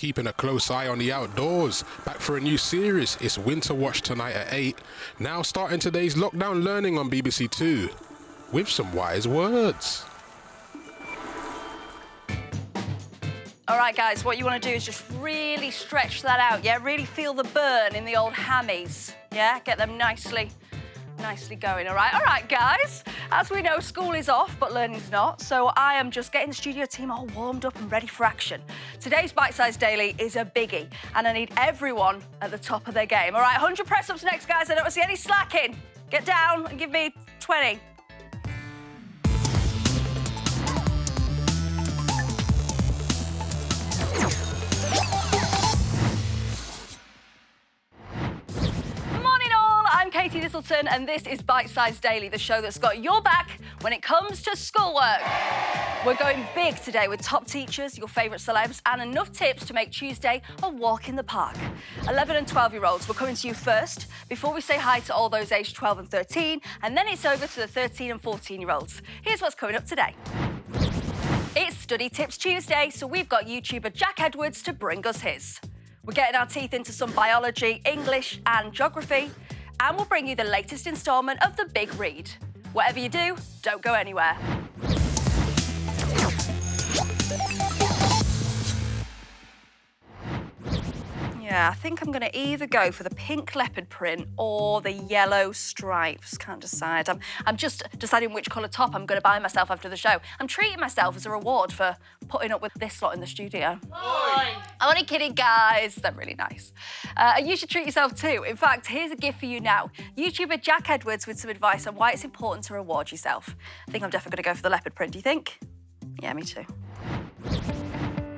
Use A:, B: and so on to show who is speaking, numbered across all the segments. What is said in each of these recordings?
A: keeping a close eye on the outdoors. Back for a new series, it's Winter Watch tonight at 8. Now starting today's lockdown learning on BBC Two, with some wise words.
B: All right, guys, what you want to do is just really stretch that out, yeah? Really feel the burn in the old hammies, yeah? Get them nicely going, all right? All right, guys, as we know, school is off, but learning's not, so I am just getting the studio team all warmed up and ready for action. Today's Bitesize Daily is a biggie, and I need everyone at the top of their game. All right, 100 press-ups next, guys. I don't see any slacking. Get down and give me 20. I'm Katie Thistleton, and this is Bitesize Daily, the show that's got your back when it comes to schoolwork. We're going big today with top teachers, your favourite celebs, and enough tips to make Tuesday a walk in the park. 11 and 12-year-olds, we're coming to you first before we say hi to all those aged 12 and 13, and then it's over to the 13 and 14-year-olds. Here's what's coming up today. It's Study Tips Tuesday, so we've got YouTuber Jack Edwards to bring us his. We're getting our teeth into some biology, English and geography, and we'll bring you the latest instalment of The Big Read. Whatever you do, don't go anywhere. Yeah, I think I'm going to either go for the pink leopard print or the yellow stripes. Can't decide. I'm just deciding which colour top I'm going to buy myself after the show. I'm treating myself as a reward for putting up with this lot in the studio. Oi. I'm only kidding, guys. They're really nice. You should treat yourself too. In fact, here's a gift for you now. YouTuber Jack Edwards with some advice on why it's important to reward yourself. I think I'm definitely going to go for the leopard print. Do you think? Yeah, me too.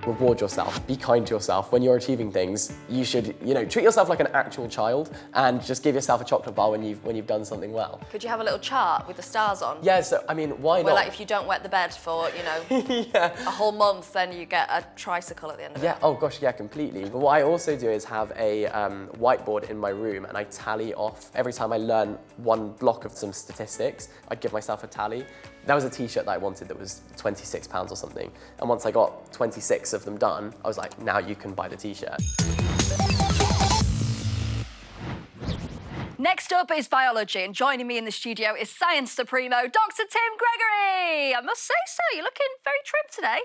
C: Reward yourself, be kind to yourself. When you're achieving things, you should, treat yourself like an actual child and just give yourself a chocolate bar when you've done something well.
B: Could you have a little chart with the stars on?
C: Yeah, so, I mean, why
B: Where,
C: not?
B: like, if you don't wet the bed for,
C: yeah.
B: a whole month, then you get a tricycle at the end of it.
C: Yeah, oh gosh, yeah, completely. But what I also do is have a whiteboard in my room, and I tally off. Every time I learn one block of some statistics, I'd give myself a tally. That was a t-shirt that I wanted that was £26 or something. And once I got 26 of them done, I was like, now you can buy the t-shirt.
B: Next up is biology, and joining me in the studio is Science Supremo, Dr. Tim Gregory. I must say so, you're looking very trim today.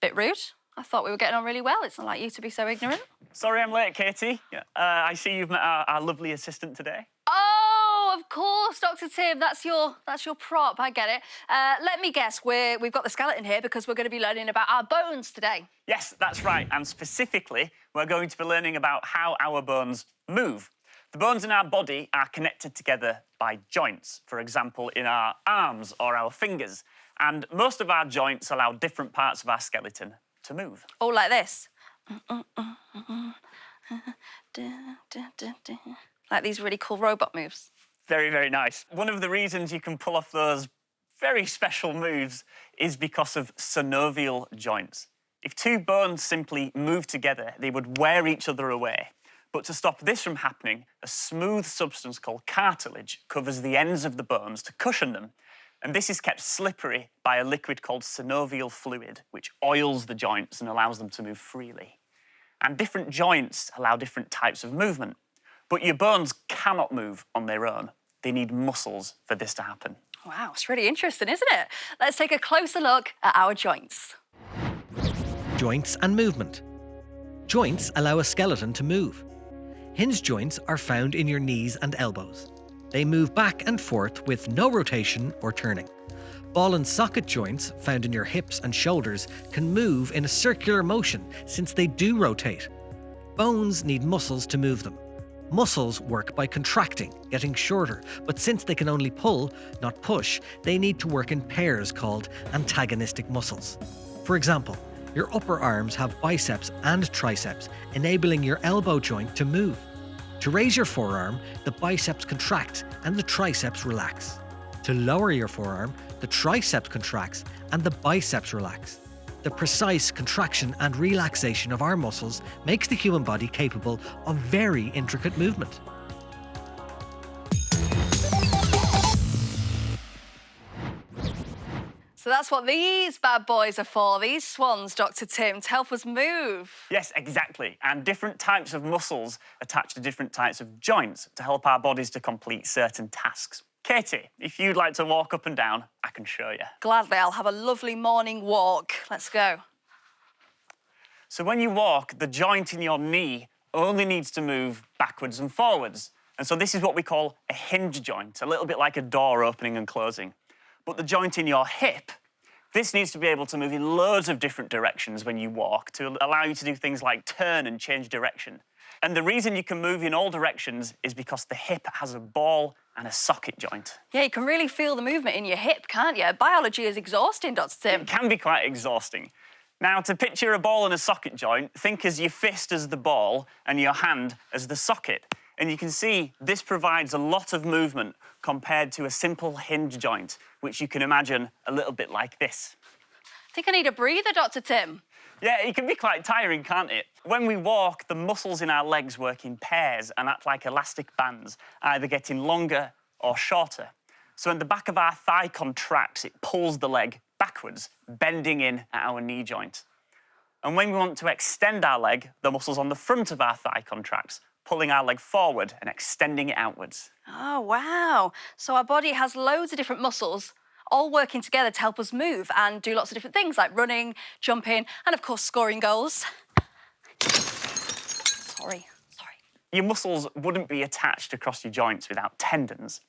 B: Bit rude. I thought we were getting on really well. It's not like you to be so ignorant.
D: Sorry I'm late, Katie. I see you've met our lovely assistant today.
B: Oh, of course, Dr. Tim. That's your prop. I get it. Let me guess. We've got the skeleton here because we're going to be learning about our bones today.
D: Yes, that's right. And specifically, we're going to be learning about how our bones move. The bones in our body are connected together by joints, for example, in our arms or our fingers. And most of our joints allow different parts of our skeleton to move.
B: All like this. Like these really cool robot moves.
D: Very, very nice. One of the reasons you can pull off those very special moves is because of synovial joints. If two bones simply move together, they would wear each other away. But to stop this from happening, a smooth substance called cartilage covers the ends of the bones to cushion them. And this is kept slippery by a liquid called synovial fluid, which oils the joints and allows them to move freely. And different joints allow different types of movement. But your bones cannot move on their own. They need muscles for this to happen.
B: Wow, it's really interesting, isn't it? Let's take a closer look at our joints.
E: Joints and movement. Joints allow a skeleton to move. Hinge joints are found in your knees and elbows. They move back and forth with no rotation or turning. Ball and socket joints, found in your hips and shoulders, can move in a circular motion since they do rotate. Bones need muscles to move them. Muscles work by contracting, getting shorter, but since they can only pull, not push, they need to work in pairs called antagonistic muscles. For example, your upper arms have biceps and triceps, enabling your elbow joint to move. To raise your forearm, the biceps contract and the triceps relax. To lower your forearm, the triceps contracts and the biceps relax. The precise contraction and relaxation of our muscles makes the human body capable of very intricate movement.
B: So So that's what these bad boys are for, these swans, Dr. Tim, to help us move.
D: Yes, exactly. And different types of muscles attach to different types of joints to help our bodies to complete certain tasks. Katie, if you'd like to walk up and down, I can show you.
B: Gladly, I'll have a lovely morning walk. Let's go.
D: So when you walk, the joint in your knee only needs to move backwards and forwards. And so this is what we call a hinge joint, a little bit like a door opening and closing. But the joint in your hip, this needs to be able to move in loads of different directions when you walk to allow you to do things like turn and change direction. And the reason you can move in all directions is because the hip has a ball and a socket joint.
B: Yeah, you can really feel the movement in your hip, can't you? Biology is exhausting, Dr. Tim.
D: It can be quite exhausting. Now, to picture a ball and a socket joint, think as your fist as the ball and your hand as the socket. And you can see this provides a lot of movement compared to a simple hinge joint, which you can imagine a little bit like this.
B: I think I need a breather, Dr. Tim.
D: Yeah, it can be quite tiring, can't it? When we walk, the muscles in our legs work in pairs and act like elastic bands, either getting longer or shorter. So when the back of our thigh contracts, it pulls the leg backwards, bending in at our knee joint. And when we want to extend our leg, the muscles on the front of our thigh contracts, pulling our leg forward and extending it outwards.
B: Oh, wow. So our body has loads of different muscles all working together to help us move and do lots of different things like running, jumping, and of course, scoring goals. Sorry.
D: Your muscles wouldn't be attached across your joints without tendons.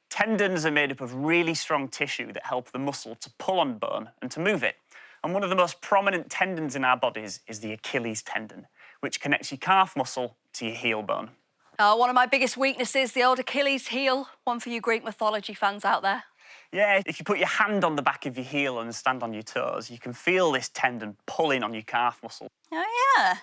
D: Tendons are made up of really strong tissue that help the muscle to pull on bone and to move it. And one of the most prominent tendons in our bodies is the Achilles tendon, which connects your calf muscle to your heel bone.
B: Oh, one of my biggest weaknesses, the old Achilles heel. One for you Greek mythology fans out there.
D: Yeah, if you put your hand on the back of your heel and stand on your toes, you can feel this tendon pulling on your calf muscle.
B: Oh, yeah.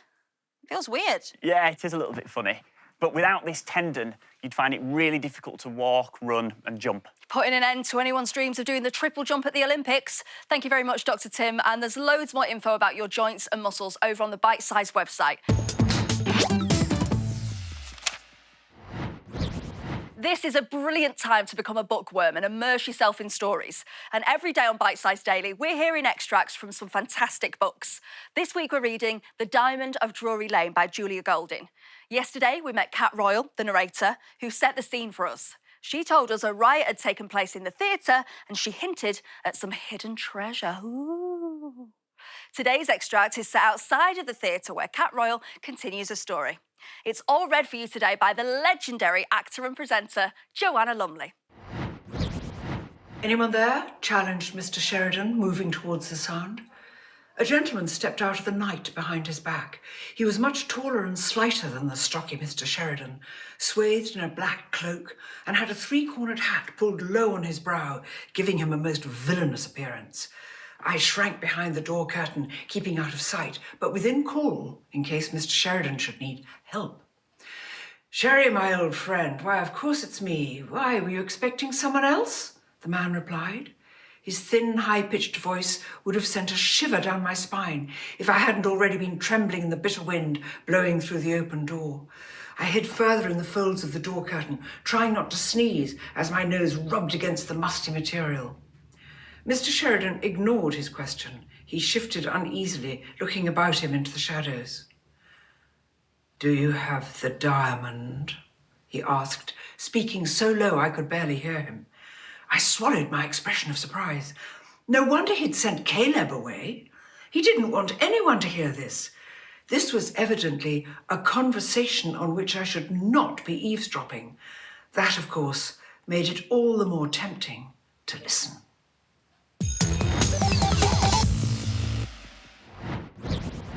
B: Feels weird.
D: Yeah, it is a little bit funny. But without this tendon, you'd find it really difficult to walk, run and jump.
B: Putting an end to anyone's dreams of doing the triple jump at the Olympics. Thank you very much, Dr. Tim. And there's loads more info about your joints and muscles over on the Bitesize website. This is a brilliant time to become a bookworm and immerse yourself in stories. And every day on Bitesize Daily, we're hearing extracts from some fantastic books. This week, we're reading The Diamond of Drury Lane by Julia Golding. Yesterday, we met Cat Royal, the narrator, who set the scene for us. She told us a riot had taken place in the theatre and she hinted at some hidden treasure. Ooh. Today's extract is set outside of the theatre where Cat Royal continues the story. It's all read for you today by the legendary actor and presenter, Joanna Lumley.
F: Anyone there? Challenged Mr. Sheridan, moving towards the sound. A gentleman stepped out of the night behind his back. He was much taller and slighter than the stocky Mr. Sheridan, swathed in a black cloak, and had a three-cornered hat pulled low on his brow, giving him a most villainous appearance. I shrank behind the door curtain, keeping out of sight, but within call, in case Mr. Sheridan should need help. "Sherry, my old friend, why, of course it's me. Why, were you expecting someone else?" the man replied. His thin, high-pitched voice would have sent a shiver down my spine if I hadn't already been trembling in the bitter wind blowing through the open door. I hid further in the folds of the door curtain, trying not to sneeze as my nose rubbed against the musty material. Mr. Sheridan ignored his question. He shifted uneasily, looking about him into the shadows. "Do you have the diamond?" he asked, speaking so low I could barely hear him. I swallowed my expression of surprise. No wonder he'd sent Caleb away. He didn't want anyone to hear this. This was evidently a conversation on which I should not be eavesdropping. That, of course, made it all the more tempting to listen.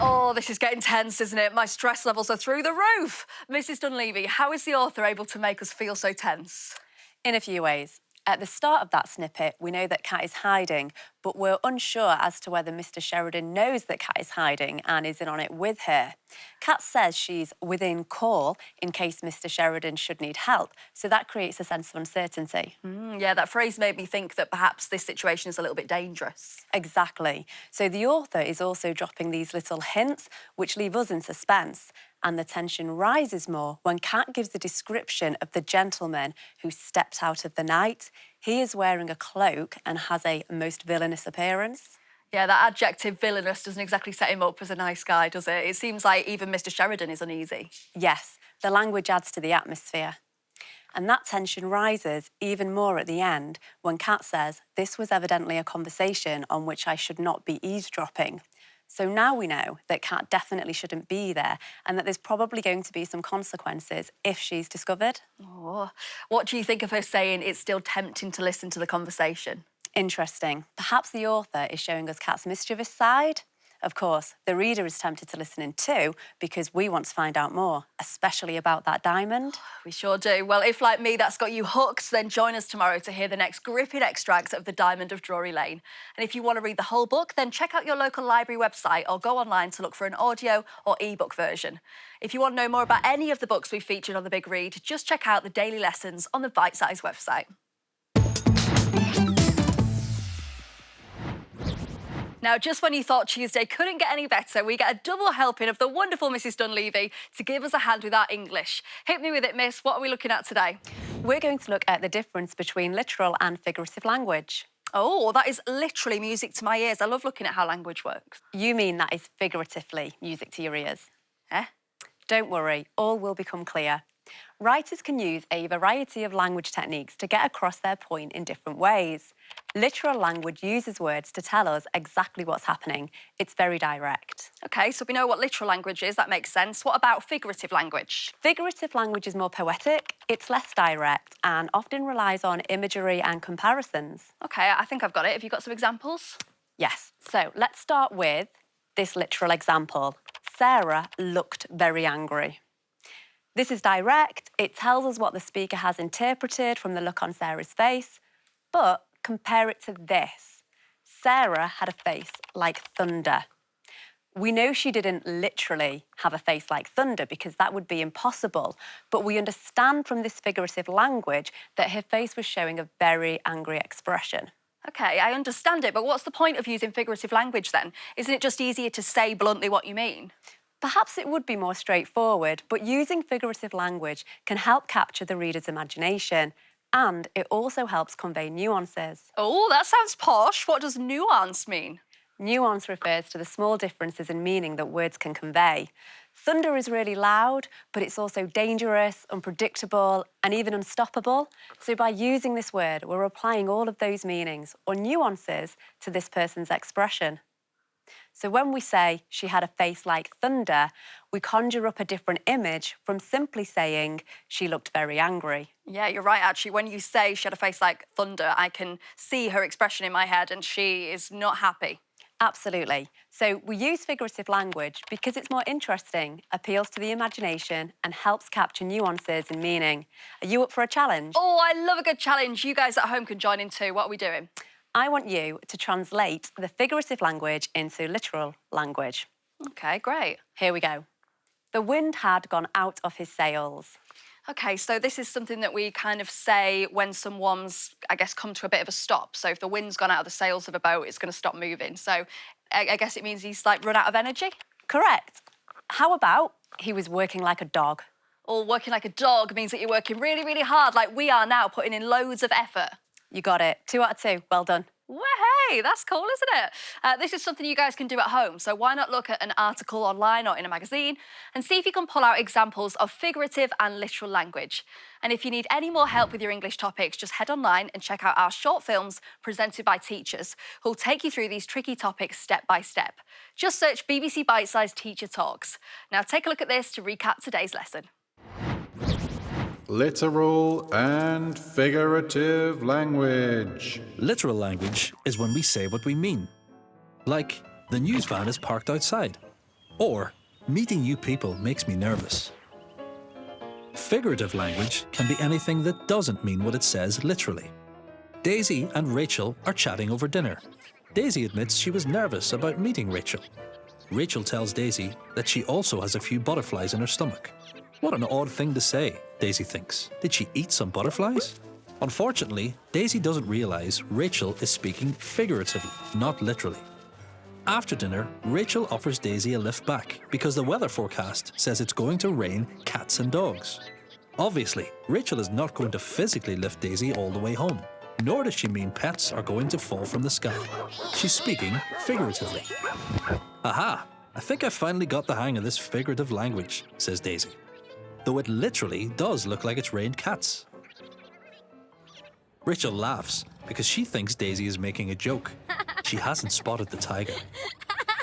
B: Oh, this is getting tense, isn't it? My stress levels are through the roof. Mrs. Dunleavy, how is the author able to make us feel so tense?
G: In a few ways. At the start of that snippet, we know that Cat is hiding, but we're unsure as to whether Mr. Sheridan knows that Cat is hiding and is in on it with her. Cat says she's within call in case Mr. Sheridan should need help, so that creates a sense of uncertainty.
B: Yeah, that phrase made me think that perhaps this situation is a little bit dangerous.
G: Exactly. So the author is also dropping these little hints, which leave us in suspense. And the tension rises more when Kat gives the description of the gentleman who stepped out of the night. He is wearing a cloak and has a most villainous appearance.
B: Yeah, that adjective villainous doesn't exactly set him up as a nice guy, does it? It seems like even Mr. Sheridan is uneasy.
G: Yes, the language adds to the atmosphere. And that tension rises even more at the end when Kat says, "This was evidently a conversation on which I should not be eavesdropping." So now we know that Kat definitely shouldn't be there and that there's probably going to be some consequences if she's discovered.
B: Oh, what do you think of her saying it's still tempting to listen to the conversation?
G: Interesting. Perhaps the author is showing us Kat's mischievous side. Of course, the reader is tempted to listen in too because we want to find out more, especially about that diamond.
B: We sure do. Well, if, like me, that's got you hooked, then join us tomorrow to hear the next gripping extract of The Diamond of Drury Lane. And if you want to read the whole book, then check out your local library website or go online to look for an audio or ebook version. If you want to know more about any of the books we've featured on The Big Read, just check out the daily lessons on the Bitesize website. Now, just when you thought Tuesday couldn't get any better, we get a double helping of the wonderful Mrs. Dunleavy to give us a hand with our English. Hit me with it, miss. What are we looking at today?
G: We're going to look at the difference between literal and figurative language.
B: Oh, that is literally music to my ears. I love looking at how language works.
G: You mean that is figuratively music to your ears?
B: Eh?
G: Don't worry, all will become clear. Writers can use a variety of language techniques to get across their point in different ways. Literal language uses words to tell us exactly what's happening. It's very direct.
B: OK, so we know what literal language is. That makes sense. What about figurative language?
G: Figurative language is more poetic, it's less direct, and often relies on imagery and comparisons.
B: OK, I think I've got it. Have you got some examples?
G: Yes. So let's start with this literal example. Sarah looked very angry. This is direct. It tells us what the speaker has interpreted from the look on Sarah's face. But compare it to this. Sarah had a face like thunder. We know she didn't literally have a face like thunder because that would be impossible. But we understand from this figurative language that her face was showing a very angry expression.
B: OK, I understand it, but what's the point of using figurative language then? Isn't it just easier to say bluntly what you mean?
G: Perhaps it would be more straightforward, but using figurative language can help capture the reader's imagination, and it also helps convey nuances.
B: Oh, that sounds posh. What does nuance mean?
G: Nuance refers to the small differences in meaning that words can convey. Thunder is really loud, but it's also dangerous, unpredictable, and even unstoppable. So by using this word, we're applying all of those meanings or nuances to this person's expression. So when we say she had a face like thunder, we conjure up a different image from simply saying she looked very angry.
B: Yeah, you're right, actually. When you say she had a face like thunder, I can see her expression in my head and she is not happy.
G: Absolutely. So we use figurative language because it's more interesting, appeals to the imagination, and helps capture nuances and meaning. Are you up for a challenge?
B: Oh, I love a good challenge. You guys at home can join in too. What are we doing?
G: I want you to translate the figurative language into literal language.
B: OK, great.
G: Here we go. The wind had gone out of his sails.
B: OK, so this is something that we kind of say when someone's, I guess, come to a bit of a stop. So if the wind's gone out of the sails of a boat, it's going to stop moving. So I guess it means he's, like, run out of energy?
G: Correct. How about he was working like a dog?
B: Or working like a dog means that you're working really, really hard, like we are now, putting in loads of effort.
G: You got it. 2 out of 2. Well done.
B: Well, hey, that's cool, isn't it? This is something you guys can do at home, so why not look at an article online or in a magazine and see if you can pull out examples of figurative and literal language. And if you need any more help with your English topics, just head online and check out our short films presented by teachers who'll take you through these tricky topics step by step. Just search BBC Bitesize Teacher Talks. Now take a look at this to recap today's lesson.
H: Literal and figurative language.
I: Literal language is when we say what we mean. Like, the news van is parked outside. Or, meeting new people makes me nervous. Figurative language can be anything that doesn't mean what it says literally. Daisy and Rachel are chatting over dinner. Daisy admits she was nervous about meeting Rachel. Rachel tells Daisy that she also has a few butterflies in her stomach. What an odd thing to say, Daisy thinks. Did she eat some butterflies? Unfortunately, Daisy doesn't realise Rachel is speaking figuratively, not literally. After dinner, Rachel offers Daisy a lift back because the weather forecast says it's going to rain cats and dogs. Obviously, Rachel is not going to physically lift Daisy all the way home, nor does she mean pets are going to fall from the sky. She's speaking figuratively. Aha! I think I finally got the hang of this figurative language, says Daisy. Though it literally does look like it's rained cats. Rachel laughs because she thinks Daisy is making a joke. She hasn't spotted the tiger.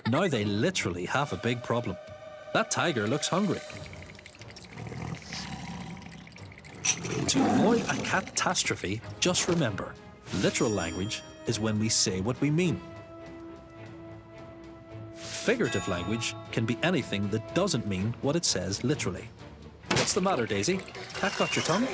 I: Now they literally have a big problem. That tiger looks hungry. To avoid a catastrophe, just remember, literal language is when we say what we mean. Figurative language can be anything that doesn't mean what it says literally. What's the matter, Daisy? Cat got your tongue?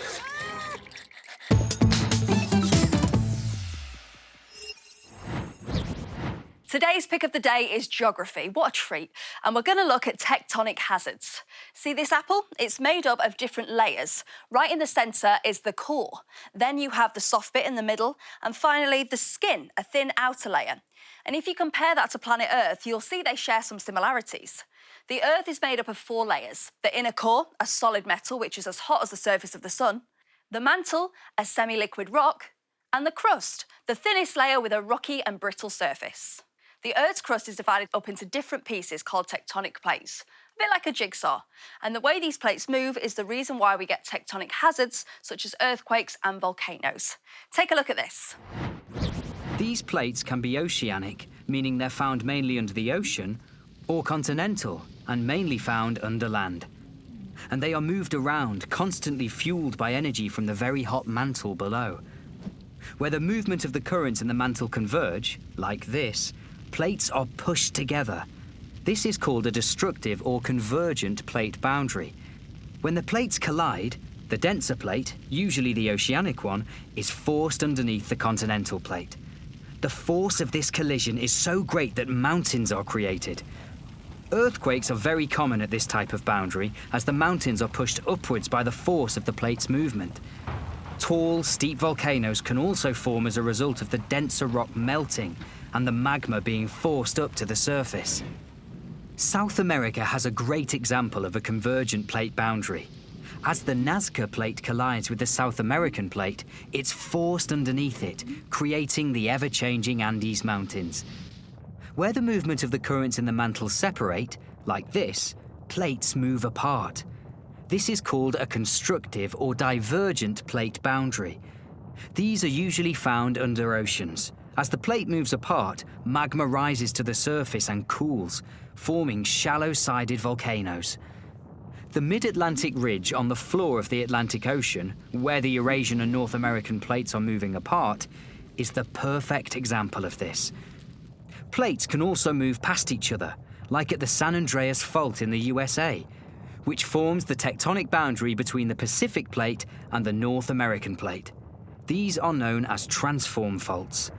B: Today's pick of the day is geography. What a treat. And we're going to look at tectonic hazards. See this apple? It's made up of different layers. Right in the centre is the core. Then you have the soft bit in the middle. And finally, the skin, a thin outer layer. And if you compare that to planet Earth, you'll see they share some similarities. The Earth is made up of 4 layers. The inner core, a solid metal, which is as hot as the surface of the sun. The mantle, a semi-liquid rock. And the crust, the thinnest layer with a rocky and brittle surface. The Earth's crust is divided up into different pieces called tectonic plates, a bit like a jigsaw. And the way these plates move is the reason why we get tectonic hazards such as earthquakes and volcanoes. Take a look at this.
J: These plates can be oceanic, meaning they're found mainly under the ocean, or continental, and mainly found under land. And they are moved around, constantly fueled by energy from the very hot mantle below. Where the movement of the currents in the mantle converge, like this, plates are pushed together. This is called a destructive or convergent plate boundary. When the plates collide, the denser plate, usually the oceanic one, is forced underneath the continental plate. The force of this collision is so great that mountains are created. Earthquakes are very common at this type of boundary, as the mountains are pushed upwards by the force of the plate's movement. Tall, steep volcanoes can also form as a result of the denser rock melting and the magma being forced up to the surface. South America has a great example of a convergent plate boundary. As the Nazca plate collides with the South American plate, it's forced underneath it, creating the ever-changing Andes Mountains. Where the movement of the currents in the mantle separate, like this, plates move apart. This is called a constructive or divergent plate boundary. These are usually found under oceans. As the plate moves apart, magma rises to the surface and cools, forming shallow-sided volcanoes. The mid-Atlantic ridge on the floor of the Atlantic Ocean, where the Eurasian and North American plates are moving apart, is the perfect example of this. Plates can also move past each other, like at the San Andreas Fault in the USA, which forms the tectonic boundary between the Pacific Plate and the North American Plate. These are known as transform faults.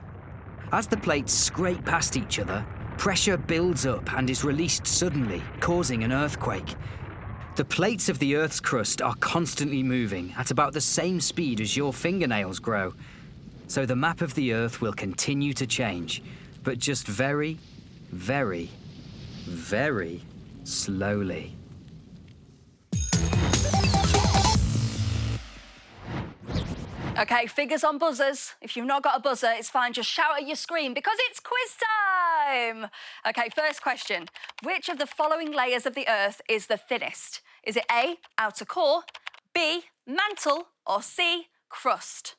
J: As the plates scrape past each other, pressure builds up and is released suddenly, causing an earthquake. The plates of the Earth's crust are constantly moving at about the same speed as your fingernails grow. So the map of the Earth will continue to change, but just very, very, very slowly.
B: OK, figures on buzzers. If you've not got a buzzer, it's fine. Just shout at your screen because it's quiz time. OK, first question. Which of the following layers of the Earth is the thinnest? Is it A, outer core, B, mantle, or C, crust?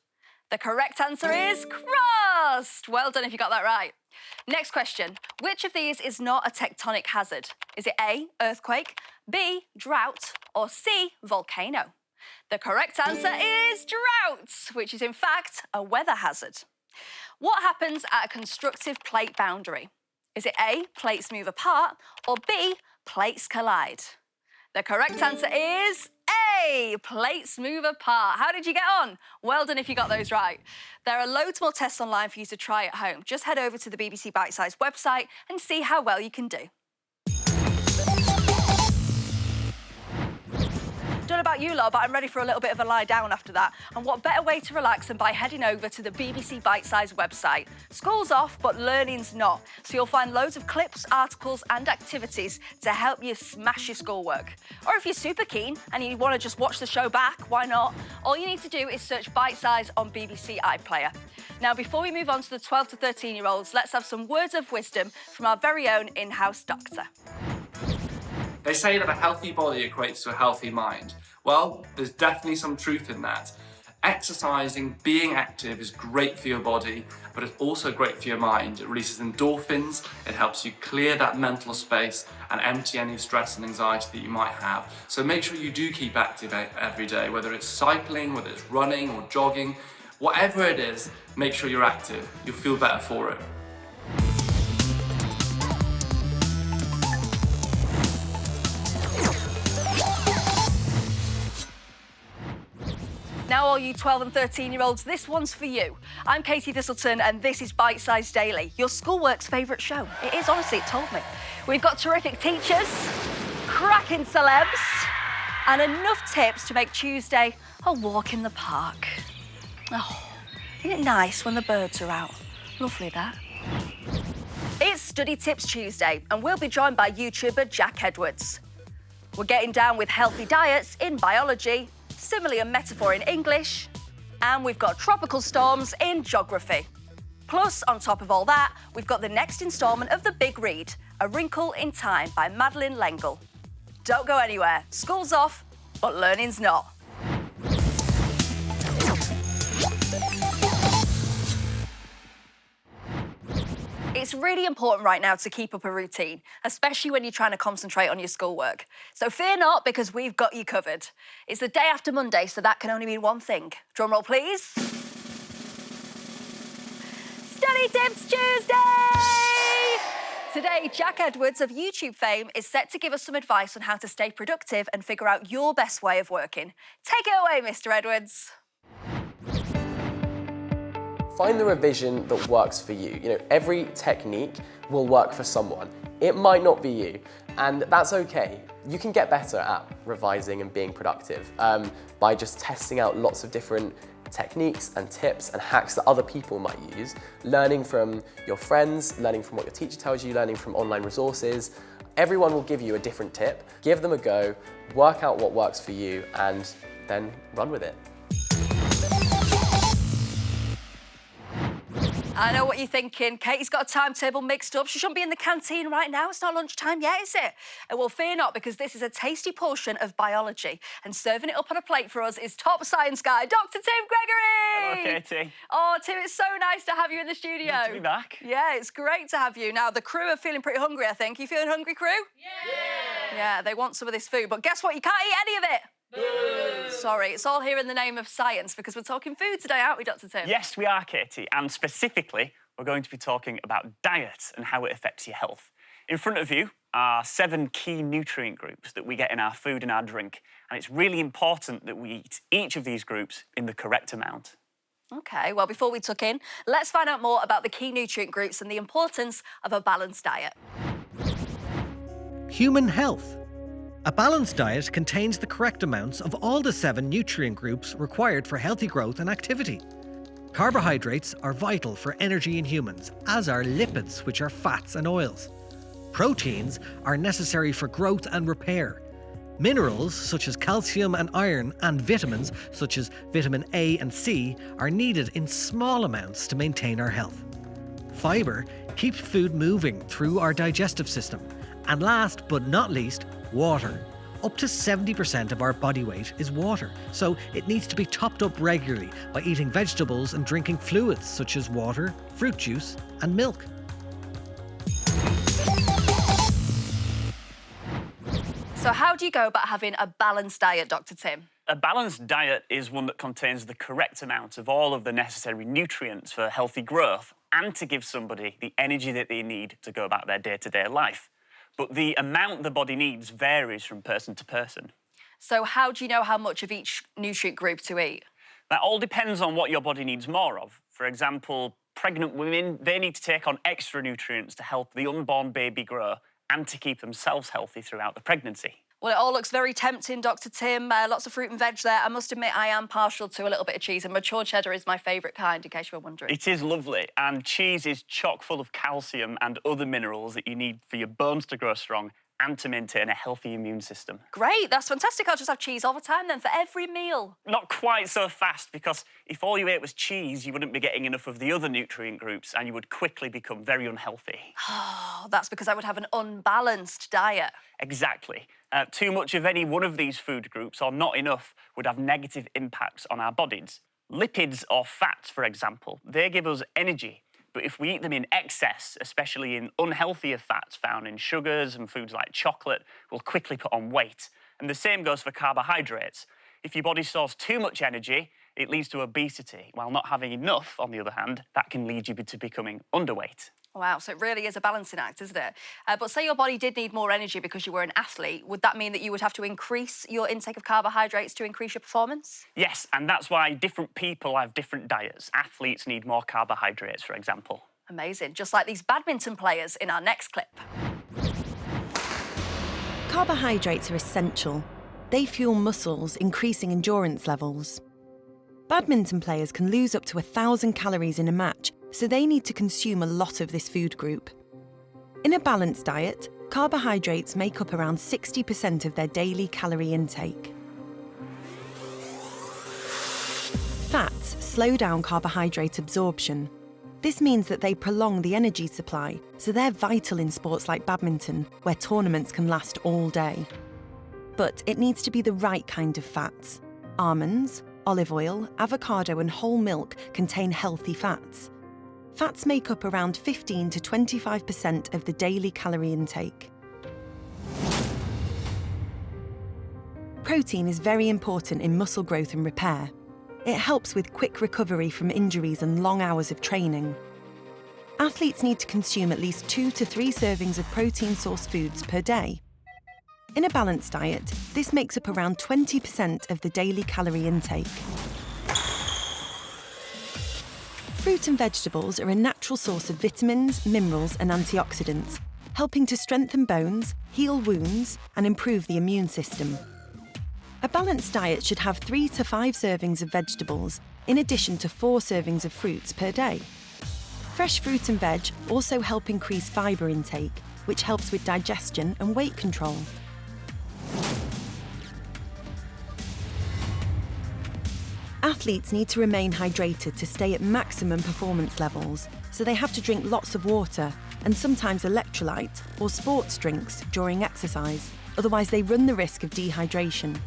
B: The correct answer is crust. Well done if you got that right. Next question. Which of these is not a tectonic hazard? Is it A, earthquake, B, drought, or C, volcano? The correct answer is drought, which is in fact a weather hazard. What happens at a constructive plate boundary? Is it A, plates move apart, or B, plates collide? The correct answer is A, plates move apart. How did you get on? Well done if you got those right. There are loads more tests online for you to try at home. Just head over to the BBC Bitesize website and see how well you can do. Don't know about you lot, but I'm ready for a little bit of a lie down after that. And what better way to relax than by heading over to the BBC Bitesize website. School's off, but learning's not. So you'll find loads of clips, articles and activities to help you smash your schoolwork. Or if you're super keen and you want to just watch the show back, why not? All you need to do is search Bitesize on BBC iPlayer. Now, before we move on to the 12 to 13-year-olds, let's have some words of wisdom from our very own in-house doctor.
K: They say that a healthy body equates to a healthy mind. Well, there's definitely some truth in that. Exercising, being active is great for your body, but it's also great for your mind. It releases endorphins, it helps you clear that mental space and empty any stress and anxiety that you might have. So make sure you do keep active every day, whether it's cycling, whether it's running or jogging, whatever it is, make sure you're active. You'll feel better for it.
B: Now, all you 12 and 13-year-olds, this one's for you. I'm Katie Thistleton, and this is Bitesize Daily, your schoolwork's favourite show. It is, honestly, it told me. We've got terrific teachers, cracking celebs, and enough tips to make Tuesday a walk in the park. Oh, isn't it nice when the birds are out? Lovely, that. It's Study Tips Tuesday, and we'll be joined by YouTuber Jack Edwards. We're getting down with healthy diets in biology, simile and metaphor in English, and we've got tropical storms in geography. Plus, on top of all that, we've got the next instalment of The Big Read, A Wrinkle in Time by Madeleine L'Engle. Don't go anywhere. School's off, but learning's not. It's really important right now to keep up a routine, especially when you're trying to concentrate on your schoolwork. So fear not, because we've got you covered. It's the day after Monday, so that can only mean one thing. Drum roll, please. Study Tips Tuesday! Today, Jack Edwards of YouTube fame is set to give us some advice on how to stay productive and figure out your best way of working. Take it away, Mr. Edwards.
C: Find the revision that works for you. You know, every technique will work for someone. It might not be you, and that's okay. You can get better at revising and being productive by just testing out lots of different techniques and tips and hacks that other people might use, learning from your friends, learning from what your teacher tells you, learning from online resources. Everyone will give you a different tip. Give them a go, work out what works for you, and then run with it.
B: I know what you're thinking. Katie's got a timetable mixed up. She shouldn't be in the canteen right now. It's not lunchtime yet, is it? Well, fear not, because this is a tasty portion of biology. And serving it up on a plate for us is top science guy, Dr. Tim Gregory.
D: Hello, Katie.
B: Oh, Tim, it's so nice to have you in the studio.
D: Good to be back.
B: Yeah, it's great to have you. Now, the crew are feeling pretty hungry, I think. You feeling hungry, crew? Yeah. Yeah, they want some of this food. But guess what? You can't eat any of it. Boo. Sorry, it's all here in the name of science, because we're talking food today, aren't we, Dr. Tim?
D: Yes, we are, Katie, and specifically, we're going to be talking about diet and how it affects your health. In front of you are 7 key nutrient groups that we get in our food and our drink, and it's really important that we eat each of these groups in the correct amount.
B: OK, well, before we tuck in, let's find out more about the key nutrient groups and the importance of a balanced diet.
E: Human health. A balanced diet contains the correct amounts of all the 7 nutrient groups required for healthy growth and activity. Carbohydrates are vital for energy in humans, as are lipids, which are fats and oils. Proteins are necessary for growth and repair. Minerals, such as calcium and iron, and vitamins, such as vitamin A and C, are needed in small amounts to maintain our health. Fibre keeps food moving through our digestive system. And last but not least, water. Up to 70% of our body weight is water, so it needs to be topped up regularly by eating vegetables and drinking fluids such as water, fruit juice and milk.
B: So how do you go about having a balanced diet, Dr. Tim?
D: A balanced diet is one that contains the correct amount of all of the necessary nutrients for healthy growth and to give somebody the energy that they need to go about their day-to-day life. But the amount the body needs varies from person to person.
B: So how do you know how much of each nutrient group to eat?
D: That all depends on what your body needs more of. For example, pregnant women, they need to take on extra nutrients to help the unborn baby grow and to keep themselves healthy throughout the pregnancy.
B: Well, it all looks very tempting, Dr. Tim. Lots of fruit and veg there. I must admit, I am partial to a little bit of cheese, and mature cheddar is my favourite kind, in case you were wondering.
D: It is lovely, and cheese is chock full of calcium and other minerals that you need for your bones to grow strong and to maintain a healthy immune system.
B: Great, that's fantastic. I'll just have cheese all the time then, for every meal.
D: Not quite so fast, because if all you ate was cheese, you wouldn't be getting enough of the other nutrient groups and you would quickly become very unhealthy.
B: Oh, that's because I would have an unbalanced diet.
D: Exactly. Too much of any one of these food groups, or not enough, would have negative impacts on our bodies. Lipids, or fats, for example, they give us energy. But if we eat them in excess, especially in unhealthier fats found in sugars and foods like chocolate, we'll quickly put on weight. And the same goes for carbohydrates. If your body stores too much energy, it leads to obesity, while not having enough, on the other hand, that can lead you to becoming underweight.
B: Wow, so it really is a balancing act, isn't it? But say your body did need more energy because you were an athlete, would that mean that you would have to increase your intake of carbohydrates to increase your performance?
D: Yes, and that's why different people have different diets. Athletes need more carbohydrates, for example.
B: Amazing, just like these badminton players in our next clip.
L: Carbohydrates are essential. They fuel muscles, increasing endurance levels. Badminton players can lose up to 1,000 calories in a match, so they need to consume a lot of this food group. In a balanced diet, carbohydrates make up around 60% of their daily calorie intake. Fats slow down carbohydrate absorption. This means that they prolong the energy supply, so they're vital in sports like badminton, where tournaments can last all day. But it needs to be the right kind of fats. Almonds, olive oil, avocado and whole milk contain healthy fats. Fats make up around 15 to 25% of the daily calorie intake. Protein is very important in muscle growth and repair. It helps with quick recovery from injuries and long hours of training. Athletes need to consume at least 2 to 3 servings of protein-sourced foods per day. In a balanced diet, this makes up around 20% of the daily calorie intake. Fruit and vegetables are a natural source of vitamins, minerals and antioxidants, helping to strengthen bones, heal wounds and improve the immune system. A balanced diet should have 3 to 5 servings of vegetables, in addition to 4 servings of fruits per day. Fresh fruit and veg also help increase fibre intake, which helps with digestion and weight control. Athletes need to remain hydrated to stay at maximum performance levels, so they have to drink lots of water and sometimes electrolyte or sports drinks during exercise, otherwise they run the risk of dehydration.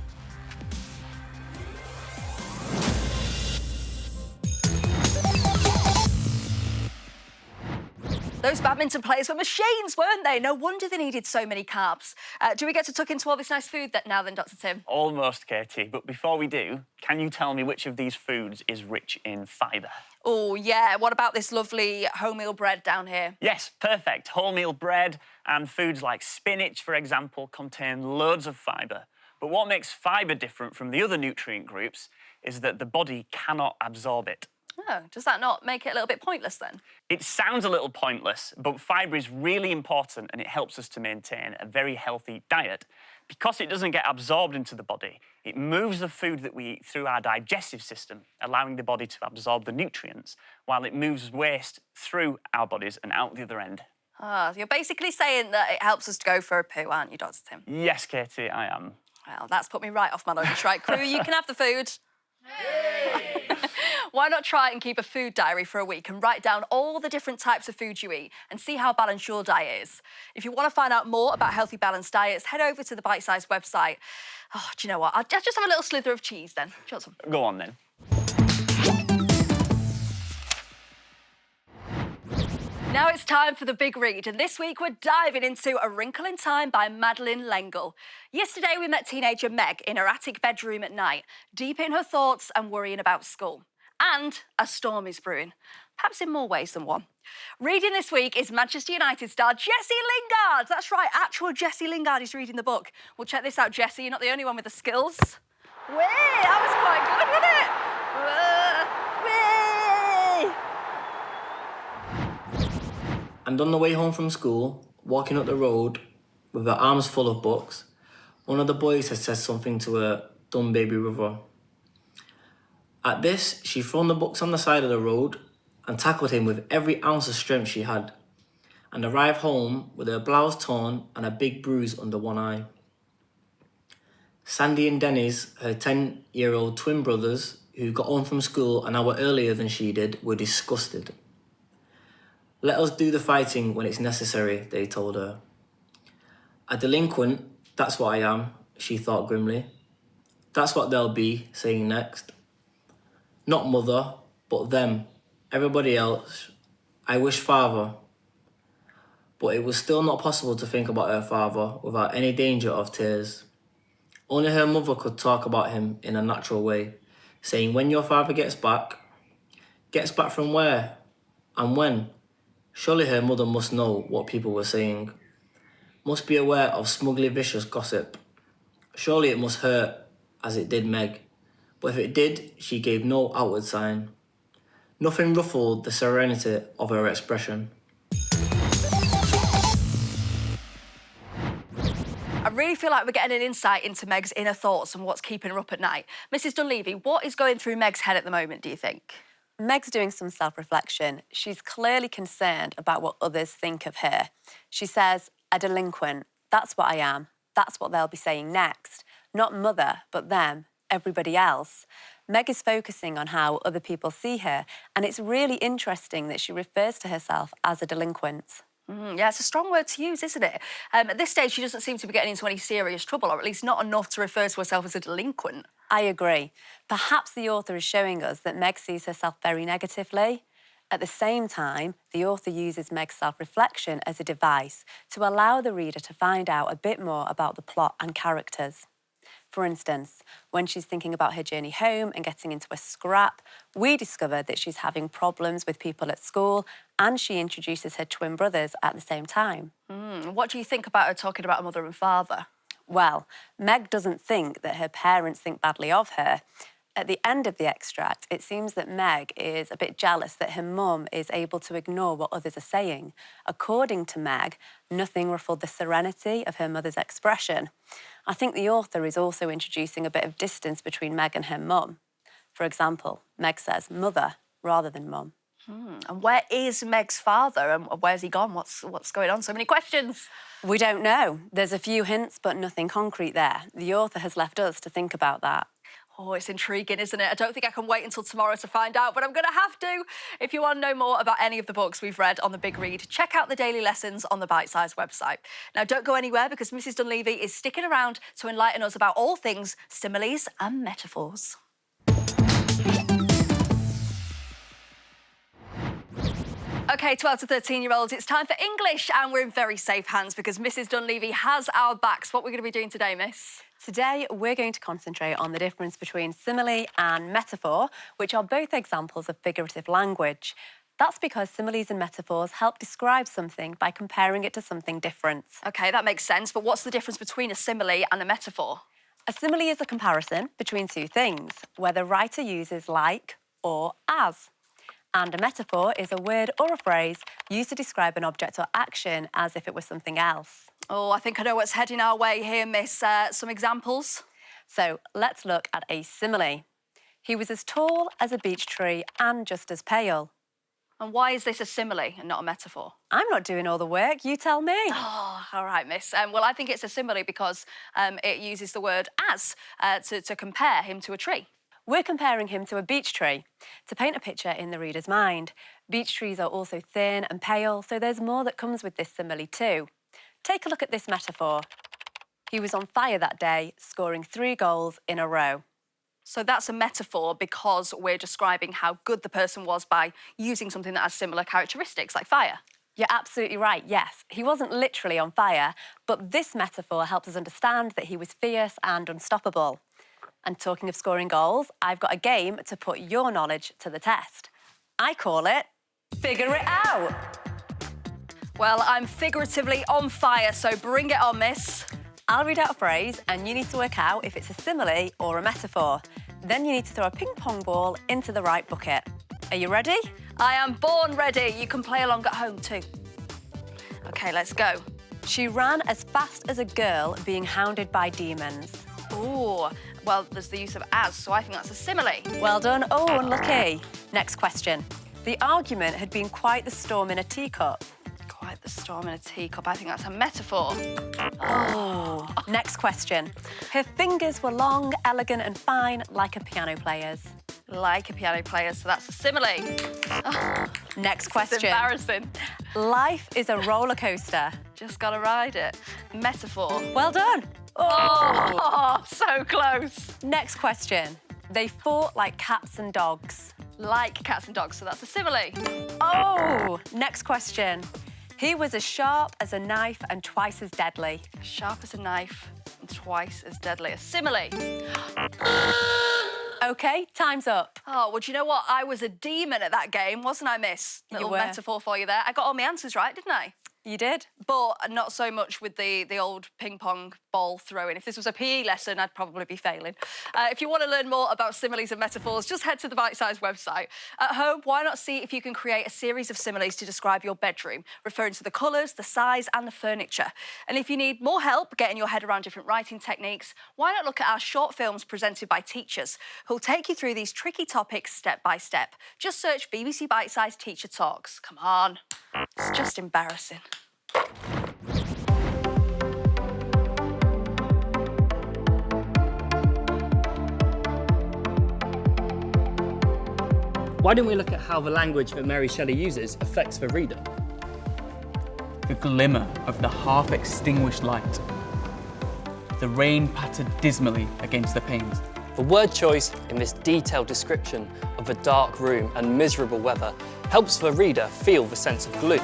B: Those badminton players were machines, weren't they? No wonder they needed so many carbs. Do we get to tuck into all this nice food now then, Dr. Tim?
D: Almost, Katie, but before we do, can you tell me which of these foods is rich in fibre?
B: Oh, yeah. What about this lovely wholemeal bread down here?
D: Yes, perfect. Wholemeal bread and foods like spinach, for example, contain loads of fibre. But what makes fibre different from the other nutrient groups is that the body cannot absorb it.
B: Oh, does that not make it a little bit pointless then?
D: It sounds a little pointless, but fibre is really important and it helps us to maintain a very healthy diet. Because it doesn't get absorbed into the body, it moves the food that we eat through our digestive system, allowing the body to absorb the nutrients, while it moves waste through our bodies and out the other end.
B: Ah, you're basically saying that it helps us to go for a poo, aren't you, Dr. Tim?
D: Yes, Katie, I am.
B: Well, that's put me right off my lunch. Right, crew, you can have the food. Why not try and keep a food diary for a week and write down all the different types of food you eat and see how balanced your diet is? If you want to find out more about healthy, balanced diets, head over to the Bitesize website. Oh, do you know what? I'll just have a little slither of cheese then. Do you want some?
D: Go on then.
B: Now it's time for the big read, and this week we're diving into A Wrinkle in Time by Madeleine L'Engle. Yesterday we met teenager Meg in her attic bedroom at night, deep in her thoughts and worrying about school. And a storm is brewing, perhaps in more ways than one. Reading this week is Manchester United star Jessie Lingard. That's right, actual Jessie Lingard is reading the book. Well, check this out, Jessie, you're not the only one with the skills. Whee! That was quite good, wasn't it?
M: And on the way home from school, walking up the road with her arms full of books, One of the boys had said something to her dumb baby brother. At this, she thrown the books on the side of the road and tackled him with every ounce of strength she had, and arrived home with her blouse torn and a big bruise under one eye. Sandy and Dennis, her 10-year-old twin brothers, who got home from school an hour earlier than she did, were disgusted. Let us do the fighting when it's necessary, they told her. A delinquent, that's what I am, she thought grimly. That's what they'll be saying next. Not mother, but them, everybody else. I wish father. But it was still not possible to think about her father without any danger of tears. Only her mother could talk about him in a natural way, saying, when your father gets back from where? And when? Surely her mother must know what people were saying, must be aware of smugly vicious gossip. Surely it must hurt, as it did Meg. But if it did, she gave no outward sign. Nothing ruffled the serenity of her expression.
B: I really feel like we're getting an insight into Meg's inner thoughts and what's keeping her up at night. Mrs. Dunleavy, what is going through Meg's head at the moment, do you think?
G: Meg's doing some self-reflection. She's clearly concerned about what others think of her. She says, a delinquent, that's what I am. That's what they'll be saying next. Not mother, but them, everybody else. Meg is focusing on how other people see her, and it's really interesting that she refers to herself as a delinquent.
B: Yeah, it's a strong word to use, isn't it? At this stage, she doesn't seem to be getting into any serious trouble, or at least not enough to refer to herself as a delinquent.
G: I agree. Perhaps the author is showing us that Meg sees herself very negatively. At the same time, the author uses Meg's self-reflection as a device to allow the reader to find out a bit more about the plot and characters. For instance, when she's thinking about her journey home and getting into a scrap, we discover that she's having problems with people at school, and she introduces her twin brothers at the same time.
B: What do you think about her talking about her mother and father?
G: Well, Meg doesn't think that her parents think badly of her. At the end of the extract, it seems that Meg is a bit jealous that her mum is able to ignore what others are saying. According to Meg, nothing ruffled the serenity of her mother's expression. I think the author is also introducing a bit of distance between Meg and her mum. For example, Meg says mother rather than mum.
B: And where is Meg's father and where's he gone? What's going on? So many questions.
G: We don't know. There's a few hints, but nothing concrete there. The author has left us to think about that.
B: Oh, it's intriguing, isn't it? I don't think I can wait until tomorrow to find out, but I'm going to have to. If you want to know more about any of the books we've read on The Big Read, check out the daily lessons on the Bitesize website. Now, don't go anywhere because Mrs. Dunleavy is sticking around to enlighten us about all things similes and metaphors. OK, 12 to 13-year-olds, it's time for English, and we're in very safe hands because Mrs. Dunleavy has our backs. What are we going to be doing today, miss?
G: Today, we're going to concentrate on the difference between simile and metaphor, which are both examples of figurative language. That's because similes and metaphors help describe something by comparing it to something different.
B: OK, that makes sense, but what's the difference between a simile and a metaphor?
G: A simile is a comparison between two things, where the writer uses like or as. And a metaphor is a word or a phrase used to describe an object or action as if it was something else.
B: Oh, I think I know what's heading our way here, miss. Some examples?
G: So let's look at a simile. He was as tall as a beech tree and just as pale.
B: And why is this a simile and not a metaphor?
G: I'm not doing all the work, you tell me.
B: Oh, all right, miss. Well, I think it's a simile because it uses the word as to compare him to a tree.
G: We're comparing him to a beech tree to paint a picture in the reader's mind. Beech trees are also thin and pale, so there's more that comes with this simile too. Take a look at this metaphor. He was on fire that day, scoring 3 goals in a row.
B: So that's a metaphor because we're describing how good the person was by using something that has similar characteristics, like fire.
G: You're absolutely right, yes. He wasn't literally on fire, but this metaphor helps us understand that he was fierce and unstoppable. And talking of scoring goals, I've got a game to put your knowledge to the test. I call it Figure It Out.
B: Well, I'm figuratively on fire, so bring it on, miss.
G: I'll read out a phrase and you need to work out if it's a simile or a metaphor. Then you need to throw a ping-pong ball into the right bucket. Are you ready?
B: I am born ready. You can play along at home too. OK, let's go.
G: She ran as fast as a girl being hounded by demons.
B: Ooh, well, there's the use of as, so I think that's a simile.
G: Well done. Oh, unlucky. Next question. The argument had been quite the storm in a teacup.
B: Quite the storm in a teacup. I think that's a metaphor.
G: Oh. Next question. Her fingers were long, elegant and fine, like a piano player's.
B: Like a piano player, so that's a simile. Oh,
G: next question.
B: It's embarrassing.
G: Life is a roller coaster.
B: Just gotta ride it. Metaphor.
G: Well done.
B: Oh, so close.
G: Next question. They fought like cats and dogs.
B: Like cats and dogs, so that's a simile.
G: Oh, next question. He was as sharp as a knife and twice as deadly.
B: Sharp as a knife and twice as deadly. A simile.
G: OK, time's up.
B: Oh, well, do you know what? I was a demon at that game, wasn't I, miss? Little metaphor for you there. I got all my answers right, didn't I?
G: You did.
B: But not so much with the old ping-pong ball throwing. If this was a PE lesson, I'd probably be failing. If you want to learn more about similes and metaphors, just head to the Bitesize website. At home, why not see if you can create a series of similes to describe your bedroom, referring to the colours, the size and the furniture. And if you need more help getting your head around different writing techniques, why not look at our short films presented by teachers who'll take you through these tricky topics step by step. Just search BBC Bitesize Teacher Talks. Come on. It's just embarrassing.
N: Why don't we look at how the language that Mary Shelley uses affects the reader?
O: The glimmer of the half-extinguished light. The rain pattered dismally against the panes.
P: The word choice in this detailed description of the dark room and miserable weather helps the reader feel the sense of gloom.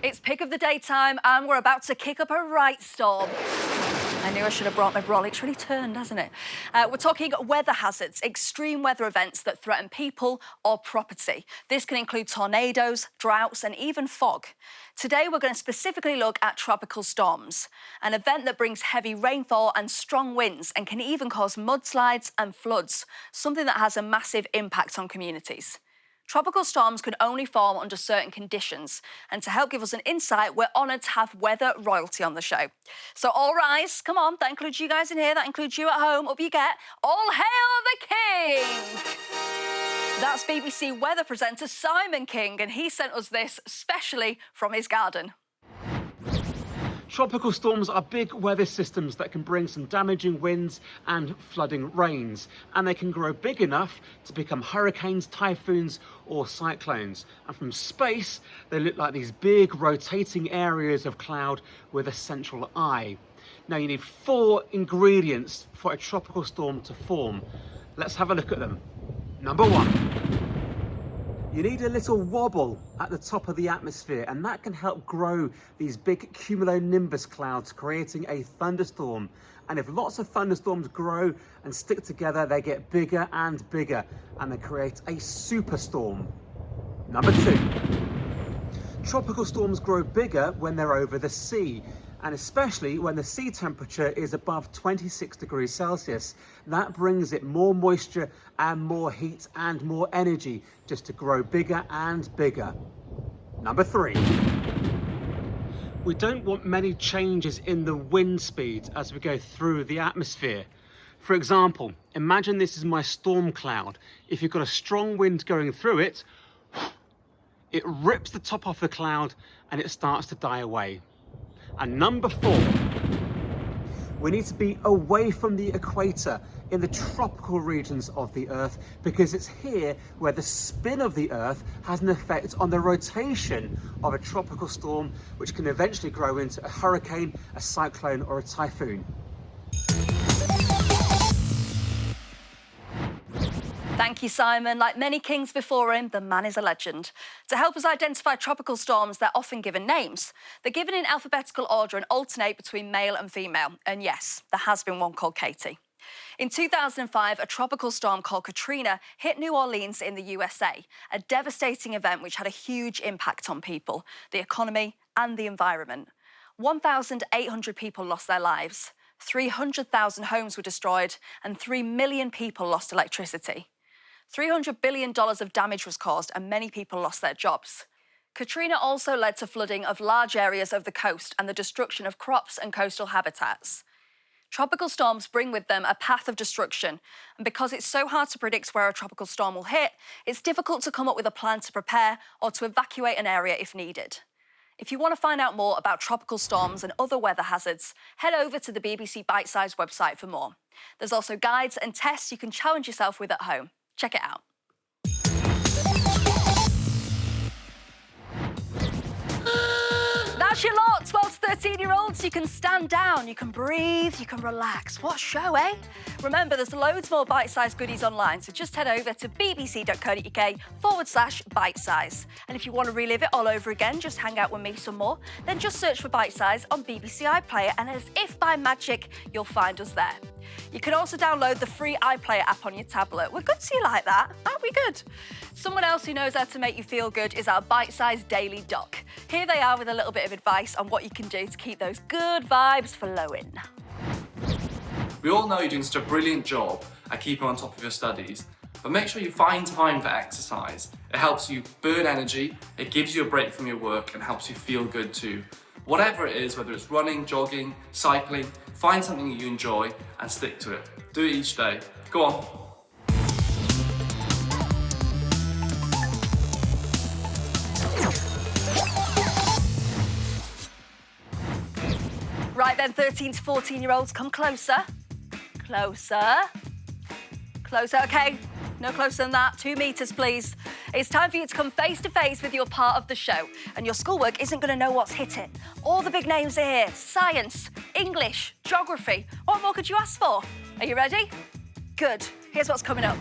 B: It's pick of the day time and we're about to kick up a right storm. I knew I should have brought my brolly. It's really turned, hasn't it? We're talking weather hazards, extreme weather events that threaten people or property. This can include tornadoes, droughts and even fog. Today we're going to specifically look at tropical storms, an event that brings heavy rainfall and strong winds and can even cause mudslides and floods, something that has a massive impact on communities. Tropical storms can only form under certain conditions, and to help give us an insight, we're honoured to have weather royalty on the show. So all rise, come on, that includes you guys in here, that includes you at home, up you get. All hail the King! That's BBC weather presenter Simon King, and he sent us this specially from his garden.
Q: Tropical storms are big weather systems that can bring some damaging winds and flooding rains, and they can grow big enough to become hurricanes, typhoons or cyclones. And from space, they look like these big rotating areas of cloud with a central eye. Now you need 4 ingredients for a tropical storm to form. Let's have a look at them. Number 1. You need a little wobble at the top of the atmosphere, and that can help grow these big cumulonimbus clouds, creating a thunderstorm. And if lots of thunderstorms grow and stick together, they get bigger and bigger, and they create a superstorm. Number 2. Tropical storms grow bigger when they're over the sea, and especially when the sea temperature is above 26 degrees Celsius. That brings it more moisture and more heat and more energy just to grow bigger and bigger. Number 3. We don't want many changes in the wind speed as we go through the atmosphere. For example, imagine this is my storm cloud. If you've got a strong wind going through it, it rips the top off the cloud and it starts to die away. And number 4, we need to be away from the equator in the tropical regions of the Earth, because it's here where the spin of the Earth has an effect on the rotation of a tropical storm, which can eventually grow into a hurricane, a cyclone or a typhoon.
B: Thank you, Simon. Like many kings before him, the man is a legend. To help us identify tropical storms, they're often given names. They're given in alphabetical order and alternate between male and female. And yes, there has been one called Katie. In 2005, a tropical storm called Katrina hit New Orleans in the USA, a devastating event which had a huge impact on people, the economy and the environment. 1,800 people lost their lives, 300,000 homes were destroyed, and 3 million people lost electricity. $300 billion of damage was caused and many people lost their jobs. Katrina also led to flooding of large areas of the coast and the destruction of crops and coastal habitats. Tropical storms bring with them a path of destruction, and because it's so hard to predict where a tropical storm will hit, it's difficult to come up with a plan to prepare or to evacuate an area if needed. If you want to find out more about tropical storms and other weather hazards, head over to the BBC Bitesize website for more. There's also guides and tests you can challenge yourself with at home. Check it out. That's your lot, 12 to 13-year-olds. You can stand down, you can breathe, you can relax. What show, eh? Remember, there's loads more bite-sized goodies online, so just head over to bbc.co.uk/bitesize. And if you want to relive it all over again, just hang out with me some more, then just search for Bitesize on BBC iPlayer, and as if by magic, you'll find us there. You can also download the free iPlayer app on your tablet. We're good to you like that. Aren't we good? Someone else who knows how to make you feel good is our Bitesize Daily Doc. Here they are with a little bit of advice on what you can do to keep those good vibes flowing.
K: We all know you're doing such a brilliant job at keeping on top of your studies, but make sure you find time for exercise. It helps you burn energy, it gives you a break from your work, and helps you feel good too. Whatever it is, whether it's running, jogging, cycling, find something that you enjoy and stick to it. Do it each day. Go on.
B: Right then, 13 to 14-year-olds, come closer. Closer. Closer, OK. No closer than that. 2 metres, please. It's time for you to come face to face with your part of the show. And your schoolwork isn't going to know what's hit it. All the big names are here. Science, English, geography. What more could you ask for? Are you ready? Good. Here's what's coming up.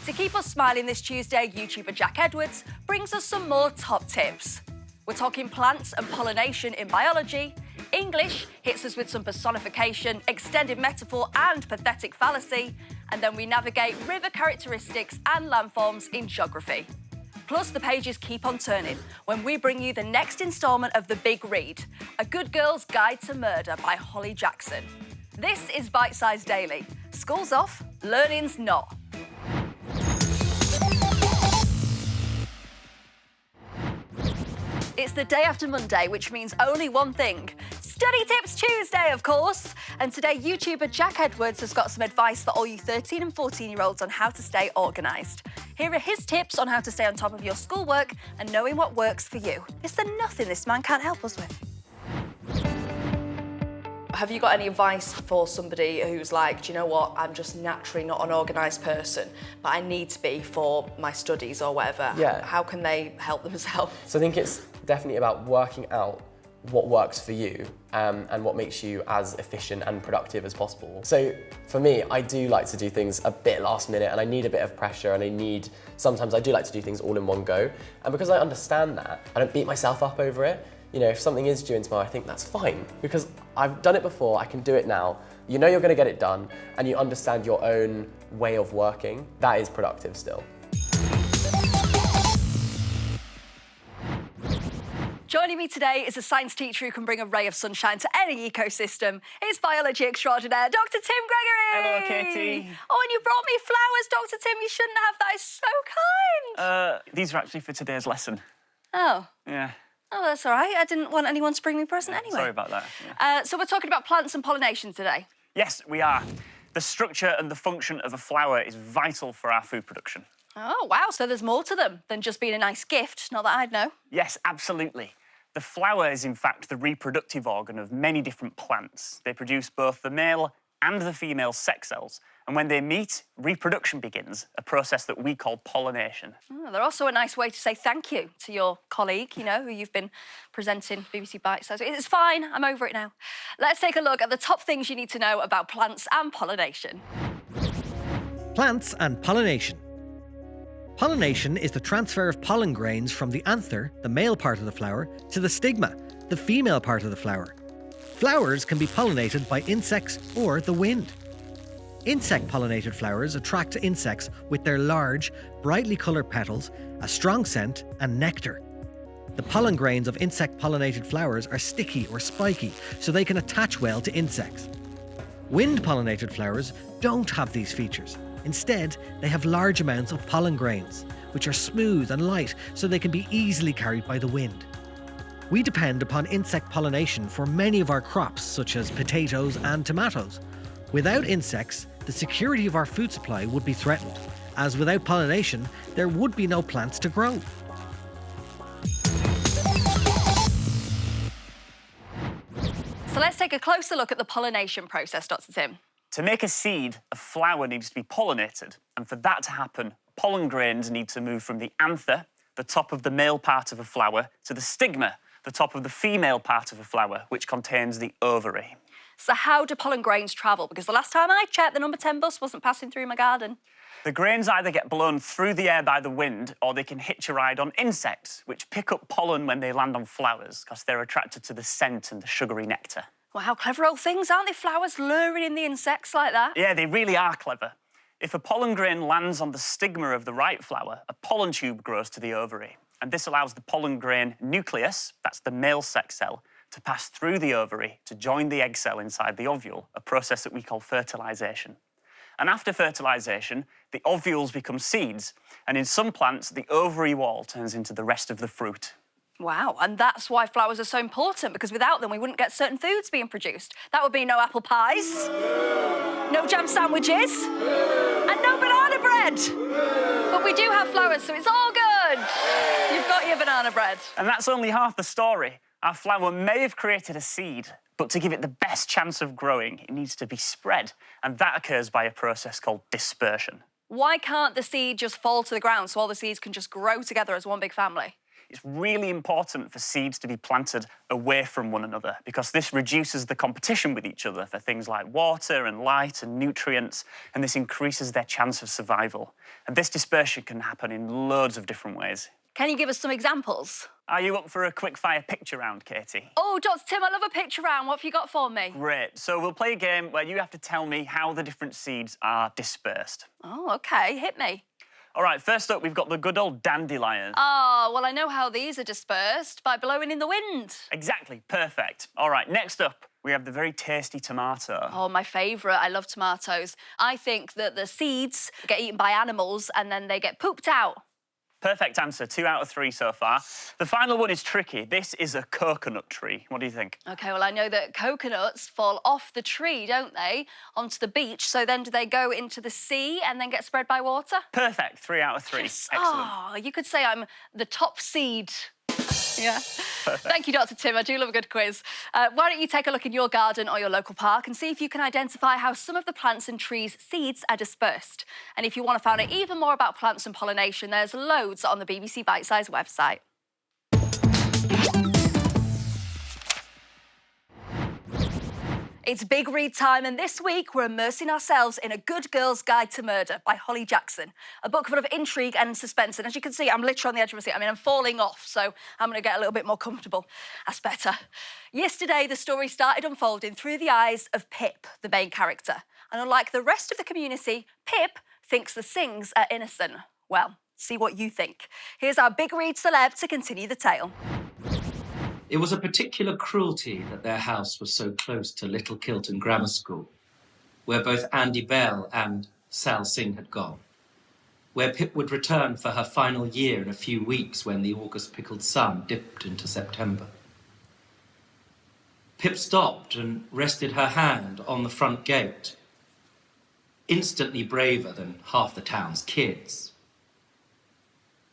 B: To keep us smiling this Tuesday, YouTuber Jack Edwards brings us some more top tips. We're talking plants and pollination in biology. English hits us with some personification, extended metaphor and pathetic fallacy. And then we navigate river characteristics and landforms in geography. Plus, the pages keep on turning when we bring you the next instalment of The Big Read, A Good Girl's Guide to Murder by Holly Jackson. This is Bitesize Daily. School's off, learning's not. It's the day after Monday, which means only one thing. Study Tips Tuesday, of course. And today, YouTuber Jack Edwards has got some advice for all you 13 and 14-year-olds on how to stay organised. Here are his tips on how to stay on top of your schoolwork and knowing what works for you. Is there nothing this man can't help us with? Have you got any advice for somebody who's like, do you know what, I'm just naturally not an organised person, but I need to be for my studies or whatever?
C: Yeah.
B: How can they help themselves?
C: So I think it's definitely about working out what works for you and what makes you as efficient and productive as possible. So for me, I do like to do things a bit last minute, and I need a bit of pressure, and sometimes I do like to do things all in one go. And because I understand that, I don't beat myself up over it. You know, if something is due in tomorrow, I think that's fine, because I've done it before, I can do it now. You know you're gonna get it done, and you understand your own way of working. That is productive still.
B: Joining me today is a science teacher who can bring a ray of sunshine to any ecosystem. It's biology extraordinaire, Dr. Tim Gregory.
D: Hello, Katie.
B: Oh, and you brought me flowers, Dr. Tim. You shouldn't have. That is so kind.
D: These are actually for today's lesson.
B: Oh.
D: Yeah.
B: Oh, that's all right. I didn't want anyone to bring me a present anyway.
D: Sorry about that. Yeah.
B: So we're talking about plants and pollination today.
D: Yes, we are. The structure and the function of a flower is vital for our food production.
B: Oh, wow. So there's more to them than just being a nice gift. Not that I'd know.
D: Yes, absolutely. The flower is, in fact, the reproductive organ of many different plants. They produce both the male and the female sex cells. And when they meet, reproduction begins, a process that we call pollination.
B: Oh, they're also a nice way to say thank you to your colleague, you know, who you've been presenting BBC Bitesize. It's fine, I'm over it now. Let's take a look at the top things you need to know about plants and pollination.
E: Plants and pollination. Pollination is the transfer of pollen grains from the anther, the male part of the flower, to the stigma, the female part of the flower. Flowers can be pollinated by insects or the wind. Insect-pollinated flowers attract insects with their large, brightly coloured petals, a strong scent and nectar. The pollen grains of insect-pollinated flowers are sticky or spiky, so they can attach well to insects. Wind-pollinated flowers don't have these features. Instead, they have large amounts of pollen grains, which are smooth and light, so they can be easily carried by the wind. We depend upon insect pollination for many of our crops, such as potatoes and tomatoes. Without insects, the security of our food supply would be threatened, as without pollination, there would be no plants to grow.
B: So let's take a closer look at the pollination process, Dr. Tim.
D: To make a seed, a flower needs to be pollinated. And for that to happen, pollen grains need to move from the anther, the top of the male part of a flower, to the stigma, the top of the female part of a flower, which contains the ovary.
B: So how do pollen grains travel? Because the last time I checked, the number 10 bus wasn't passing through my garden.
D: The grains either get blown through the air by the wind, or they can hitch a ride on insects, which pick up pollen when they land on flowers, because they're attracted to the scent and the sugary nectar.
B: Wow, clever old things, aren't they? Flowers luring in the insects like that.
D: Yeah, they really are clever. If a pollen grain lands on the stigma of the right flower, a pollen tube grows to the ovary. And this allows the pollen grain nucleus, that's the male sex cell, to pass through the ovary to join the egg cell inside the ovule, a process that we call fertilisation. And after fertilisation, the ovules become seeds, and in some plants, the ovary wall turns into the rest of the fruit.
B: Wow, and that's why flowers are so important, because without them, we wouldn't get certain foods being produced. That would be no apple pies, no jam sandwiches, and no banana bread. But we do have flowers, so it's all good. You've got your banana bread.
D: And that's only half the story. Our flower may have created a seed, but to give it the best chance of growing, it needs to be spread, and that occurs by a process called dispersion.
B: Why can't the seed just fall to the ground so all the seeds can just grow together as one big family?
D: It's really important for seeds to be planted away from one another because this reduces the competition with each other for things like water and light and nutrients, and this increases their chance of survival. And this dispersion can happen in loads of different ways.
B: Can you give us some examples?
D: Are you up for a quick-fire picture round, Katie?
B: Oh, Dr. Tim, I love a picture round. What have you got for me?
D: Great. So we'll play a game where you have to tell me how the different seeds are dispersed.
B: Oh, OK. Hit me.
D: All right, first up, we've got the good old dandelion.
B: Oh, well, I know how these are dispersed, by blowing in the wind.
D: Exactly, perfect. All right, next up, we have the very tasty tomato.
B: Oh, my favourite. I love tomatoes. I think that the seeds get eaten by animals and then they get pooped out.
D: Perfect answer, 2 out of 3 so far. The final one is tricky. This is a coconut tree. What do you think?
B: OK, well, I know that coconuts fall off the tree, don't they, onto the beach. So then do they go into the sea and then get spread by water?
D: Perfect, 3 out of 3.
B: Yes.
D: Excellent.
B: Oh, you could say I'm the top seed. Yeah.
D: Perfect.
B: Thank you, Dr. Tim. I do love a good quiz. Why don't you take a look in your garden or your local park and see if you can identify how some of the plants and trees' seeds are dispersed. And if you want to find out even more about plants and pollination, there's loads on the BBC Bitesize website. It's big read time, and this week we're immersing ourselves in A Good Girl's Guide to Murder by Holly Jackson, a book full of intrigue and suspense. And as you can see, I'm literally on the edge of my seat. I mean, I'm falling off, so I'm going to get a little bit more comfortable. That's better. Yesterday, the story started unfolding through the eyes of Pip, the main character. And unlike the rest of the community, Pip thinks the Sings are innocent. Well, see what you think. Here's our big read celeb to continue the tale.
R: It was a particular cruelty that their house was so close to Little Kilton Grammar School, where both Andy Bell and Sal Singh had gone, where Pip would return for her final year in a few weeks when the August-pickled sun dipped into September. Pip stopped and rested her hand on the front gate, instantly braver than half the town's kids.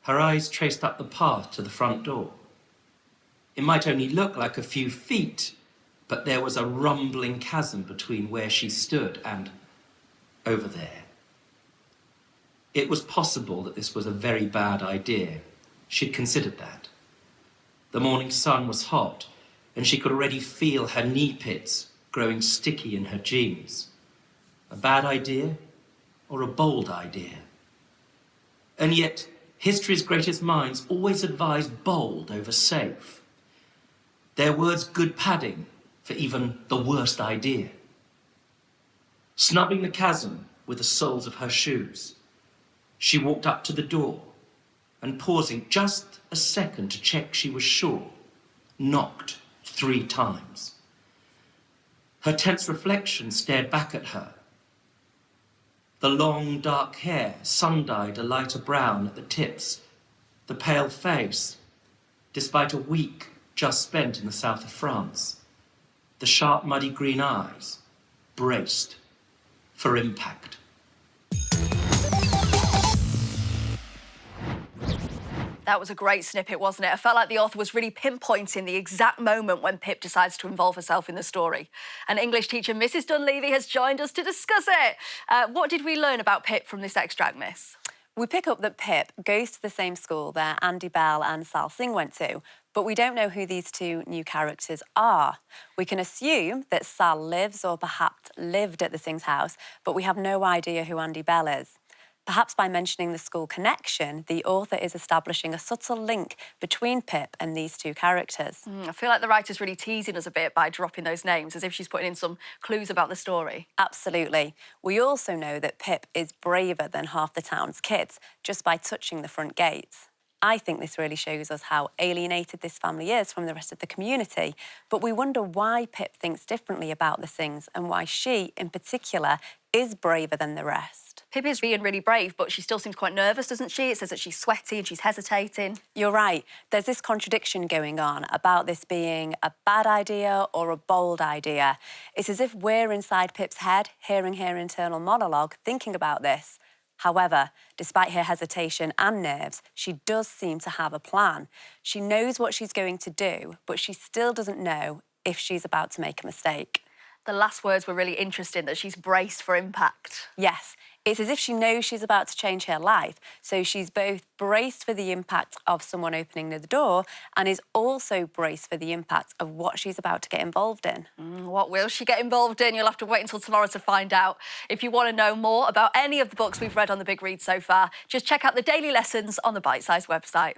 R: Her eyes traced up the path to the front door. It might only look like a few feet, but there was a rumbling chasm between where she stood and over there. It was possible that this was a very bad idea. She'd considered that. The morning sun was hot, and she could already feel her knee pits growing sticky in her jeans. A bad idea or a bold idea. And yet, history's greatest minds always advise bold over safe. Their words good padding for even the worst idea. Snubbing the chasm with the soles of her shoes, she walked up to the door and, pausing just a second to check she was sure, knocked 3 times. Her tense reflection stared back at her. The long, dark hair, sun-dyed a lighter brown at the tips, the pale face, despite a week just spent in the south of France, the sharp, muddy green eyes, braced for impact.
B: That was a great snippet, wasn't it? I felt like the author was really pinpointing the exact moment when Pip decides to involve herself in the story. And English teacher Mrs. Dunleavy has joined us to discuss it. What did we learn about Pip from this extract, Miss?
G: We pick up that Pip goes to the same school that Andy Bell and Sal Singh went to, but we don't know who these 2 new characters are. We can assume that Sal lives or perhaps lived at the Singh's house, but we have no idea who Andy Bell is. Perhaps by mentioning the school connection, the author is establishing a subtle link between Pip and these 2 characters.
B: I feel like the writer's really teasing us a bit by dropping those names, as if she's putting in some clues about the story.
G: Absolutely. We also know that Pip is braver than half the town's kids just by touching the front gates. I think this really shows us how alienated this family is from the rest of the community, but we wonder why Pip thinks differently about the Singhs and why she, in particular, is braver than the rest.
B: Pip is being really brave, but she still seems quite nervous, doesn't she? It says that she's sweaty and she's hesitating.
G: You're right. There's this contradiction going on about this being a bad idea or a bold idea. It's as if we're inside Pip's head, hearing her internal monologue, thinking about this. However, despite her hesitation and nerves, she does seem to have a plan. She knows what she's going to do, but she still doesn't know if she's about to make a mistake.
B: The last words were really interesting, that she's braced for impact.
G: Yes, it's as if she knows she's about to change her life, so she's both braced for the impact of someone opening the door and is also braced for the impact of what she's about to get involved in.
B: What will she get involved in? You'll have to wait until tomorrow to find out. If you want to know more about any of the books we've read on the Big Read so far, just check out the daily lessons on the Bitesize website.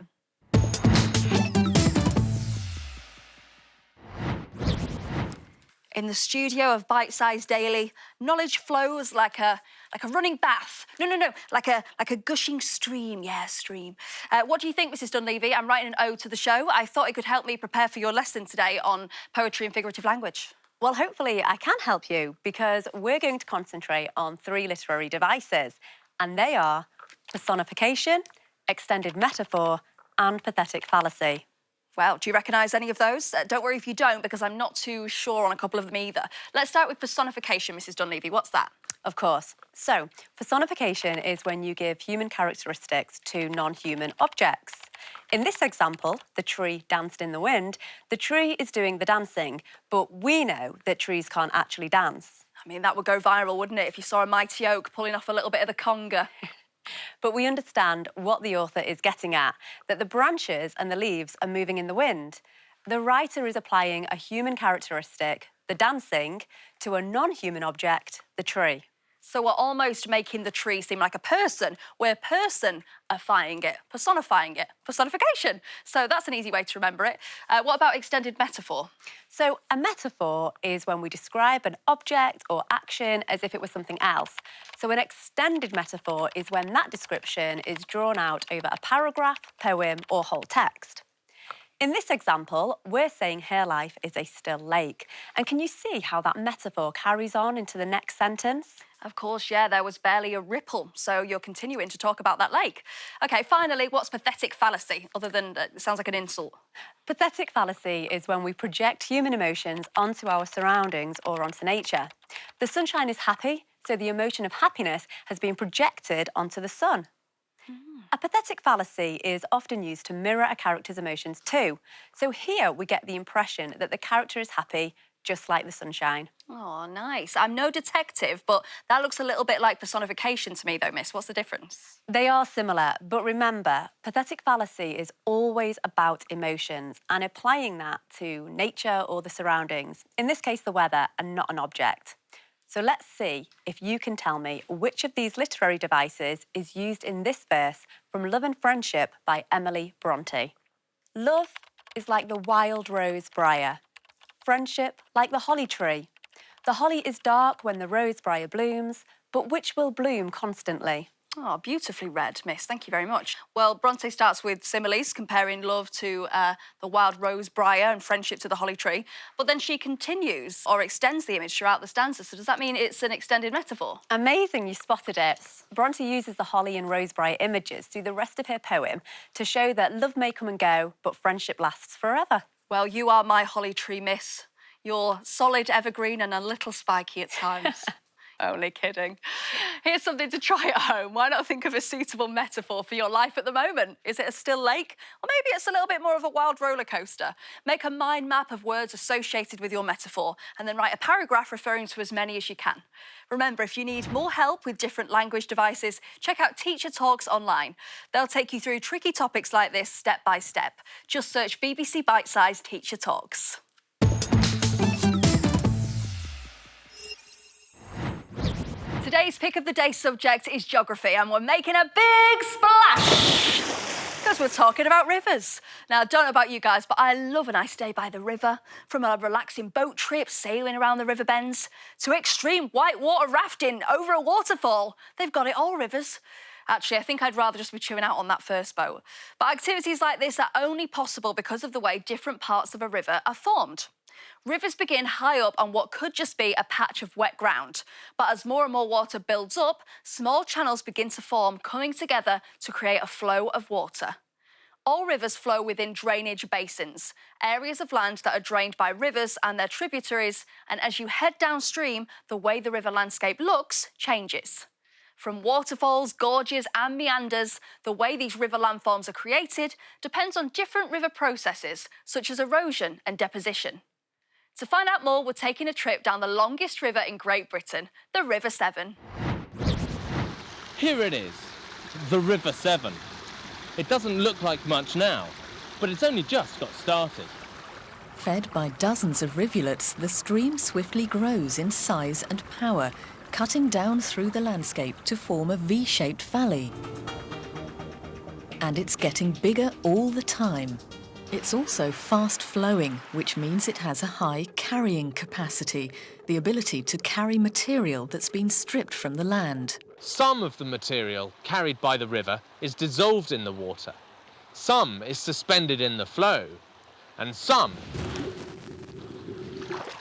B: In the studio of Bitesize Daily, knowledge flows like a running bath. No, like a gushing stream. Yeah, stream. What do you think, Mrs. Dunleavy? I'm writing an ode to the show. I thought it could help me prepare for your lesson today on poetry and figurative language.
G: Well, hopefully I can help you, because we're going to concentrate on 3 literary devices, and they are personification, extended metaphor, and pathetic fallacy.
B: Well, do you recognise any of those? Don't worry if you don't, because I'm not too sure on a couple of them either. Let's start with personification, Mrs. Dunleavy. What's that?
G: Of course. So, personification is when you give human characteristics to non-human objects. In this example, the tree danced in the wind, the tree is doing the dancing, but we know that trees can't actually dance.
B: I mean, that would go viral, wouldn't it, if you saw a mighty oak pulling off a little bit of the conga?
G: But we understand what the author is getting at, that the branches and the leaves are moving in the wind. The writer is applying a human characteristic, the dancing, to a non-human object, the tree.
B: So we're almost making the tree seem like a person. We're personifying it, personifying it, personification. So that's an easy way to remember it. What about extended metaphor?
G: So a metaphor is when we describe an object or action as if it was something else. So an extended metaphor is when that description is drawn out over a paragraph, poem, or whole text. In this example, we're saying her life is a still lake. And can you see how that metaphor carries on into the next sentence?
B: Of course, yeah, there was barely a ripple, so you're continuing to talk about that lake. OK, finally, what's pathetic fallacy, other than it sounds like an insult?
G: Pathetic fallacy is when we project human emotions onto our surroundings or onto nature. The sunshine is happy, so the emotion of happiness has been projected onto the sun. A pathetic fallacy is often used to mirror a character's emotions too. So here we get the impression that the character is happy, just like the sunshine.
B: Oh, nice. I'm no detective, but that looks a little bit like personification to me, though, miss. What's the difference?
G: They are similar, but remember, pathetic fallacy is always about emotions and applying that to nature or the surroundings, in this case, the weather, and not an object. So let's see if you can tell me which of these literary devices is used in this verse from Love and Friendship by Emily Bronte. Love is like the wild rose briar. Friendship like the holly tree. The holly is dark when the rose briar blooms, but which will bloom constantly?
B: Oh, beautifully read, Miss. Thank you very much. Well, Bronte starts with similes, comparing love to the wild rose briar and friendship to the holly tree. But then she continues or extends the image throughout the stanza. So does that mean it's an extended metaphor?
G: Amazing, you spotted it. Bronte uses the holly and rose briar images through the rest of her poem to show that love may come and go, but friendship lasts forever.
B: Well, you are my holly tree, Miss. You're solid evergreen and a little spiky at times. Only kidding. Here's something to try at home. Why not think of a suitable metaphor for your life at the moment? Is it a still lake? Or maybe it's a little bit more of a wild roller coaster. Make a mind map of words associated with your metaphor and then write a paragraph referring to as many as you can. Remember, if you need more help with different language devices, check out Teacher Talks online. They'll take you through tricky topics like this step by step. Just search BBC Bitesize Teacher Talks. Today's pick of the day subject is geography, and we're making a big splash because we're talking about rivers. Now, I don't know about you guys, but I love a nice day by the river, from a relaxing boat trip sailing around the river bends to extreme whitewater rafting over a waterfall. They've got it all, rivers. Actually, I think I'd rather just be chewing out on that first boat. But activities like this are only possible because of the way different parts of a river are formed. Rivers begin high up on what could just be a patch of wet ground, but as more and more water builds up, small channels begin to form, coming together to create a flow of water. All rivers flow within drainage basins, areas of land that are drained by rivers and their tributaries, and as you head downstream, the way the river landscape looks changes. From waterfalls, gorges and meanders, the way these river landforms are created depends on different river processes, such as erosion and deposition. To find out more, we're taking a trip down the longest river in Great Britain, the River Severn.
S: Here it is, the River Severn. It doesn't look like much now, but it's only just got started.
T: Fed by dozens of rivulets, the stream swiftly grows in size and power, cutting down through the landscape to form a V-shaped valley. And it's getting bigger all the time. It's also fast-flowing, which means it has a high carrying capacity, the ability to carry material that's been stripped from the land.
S: Some of the material carried by the river is dissolved in the water. Some is suspended in the flow. And some,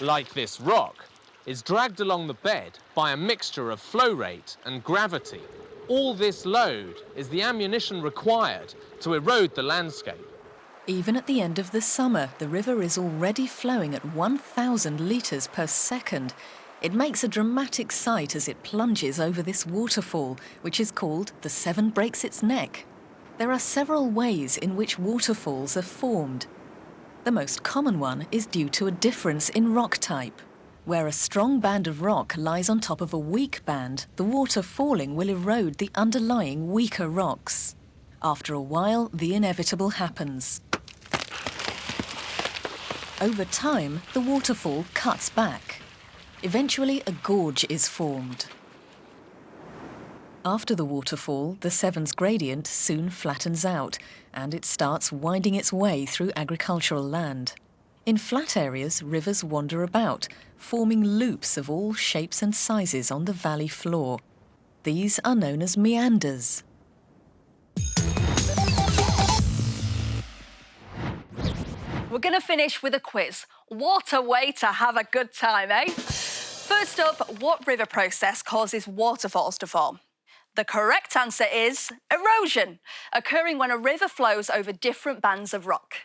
S: like this rock, is dragged along the bed by a mixture of flow rate and gravity. All this load is the ammunition required to erode the landscape.
T: Even at the end of the summer, the river is already flowing at 1,000 litres per second. It makes a dramatic sight as it plunges over this waterfall, which is called the Severn Breaks Its Neck. There are several ways in which waterfalls are formed. The most common one is due to a difference in rock type. Where a strong band of rock lies on top of a weak band, the water falling will erode the underlying weaker rocks. After a while, the inevitable happens. Over time, the waterfall cuts back. Eventually, a gorge is formed. After the waterfall, the Severn's gradient soon flattens out, and it starts winding its way through agricultural land. In flat areas, rivers wander about, forming loops of all shapes and sizes on the valley floor. These are known as meanders.
B: We're going to finish with a quiz. What a way to have a good time, eh? First up, what river process causes waterfalls to form? The correct answer is erosion, occurring when a river flows over different bands of rock.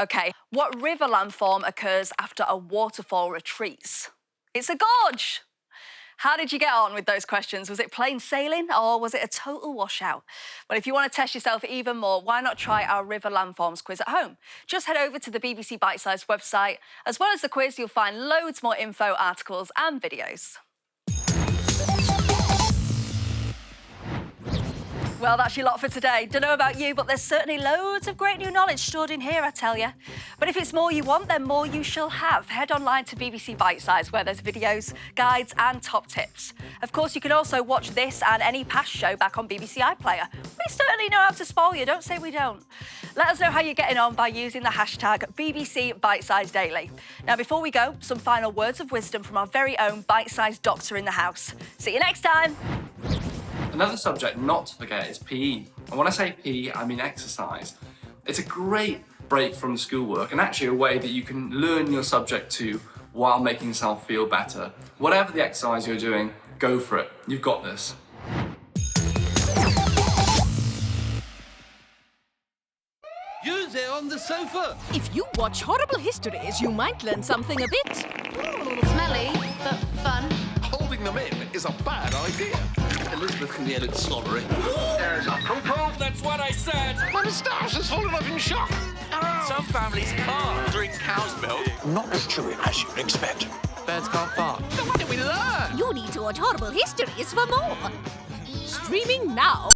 B: OK, what river landform occurs after a waterfall retreats? It's a gorge. How did you get on with those questions? Was it plain sailing or was it a total washout? Well, if you want to test yourself even more, why not try our river landforms quiz at home? Just head over to the BBC Bitesize website. As well as the quiz, you'll find loads more info, articles and videos. Well, that's your lot for today. Don't know about you, but there's certainly loads of great new knowledge stored in here, I tell you. But if it's more you want, then more you shall have. Head online to BBC Bitesize, where there's videos, guides and top tips. Of course, you can also watch this and any past show back on BBC iPlayer. We certainly know how to spoil you, don't say we don't. Let us know how you're getting on by using the hashtag BBC Bitesize Daily. Now, before we go, some final words of wisdom from our very own bite-sized doctor in the house. See you next time.
K: Another subject not to forget is PE. And when I say PE, I mean exercise. It's a great break from schoolwork and actually a way that you can learn your subject too while making yourself feel better. Whatever the exercise you're doing, go for it. You've got this.
U: You there on the sofa!
V: If you watch Horrible Histories, you might learn something a bit smelly, but fun.
U: Holding them in is a bad idea. Elizabeth can be a little slobbery. There's a poo-poo! That's what I said! My moustache has fallen off in shock! Some families can't drink cow's milk. Not as chewy as you'd expect. Birds can't fart. So what did we learn?
V: You need to watch Horrible Histories for more. Streaming now.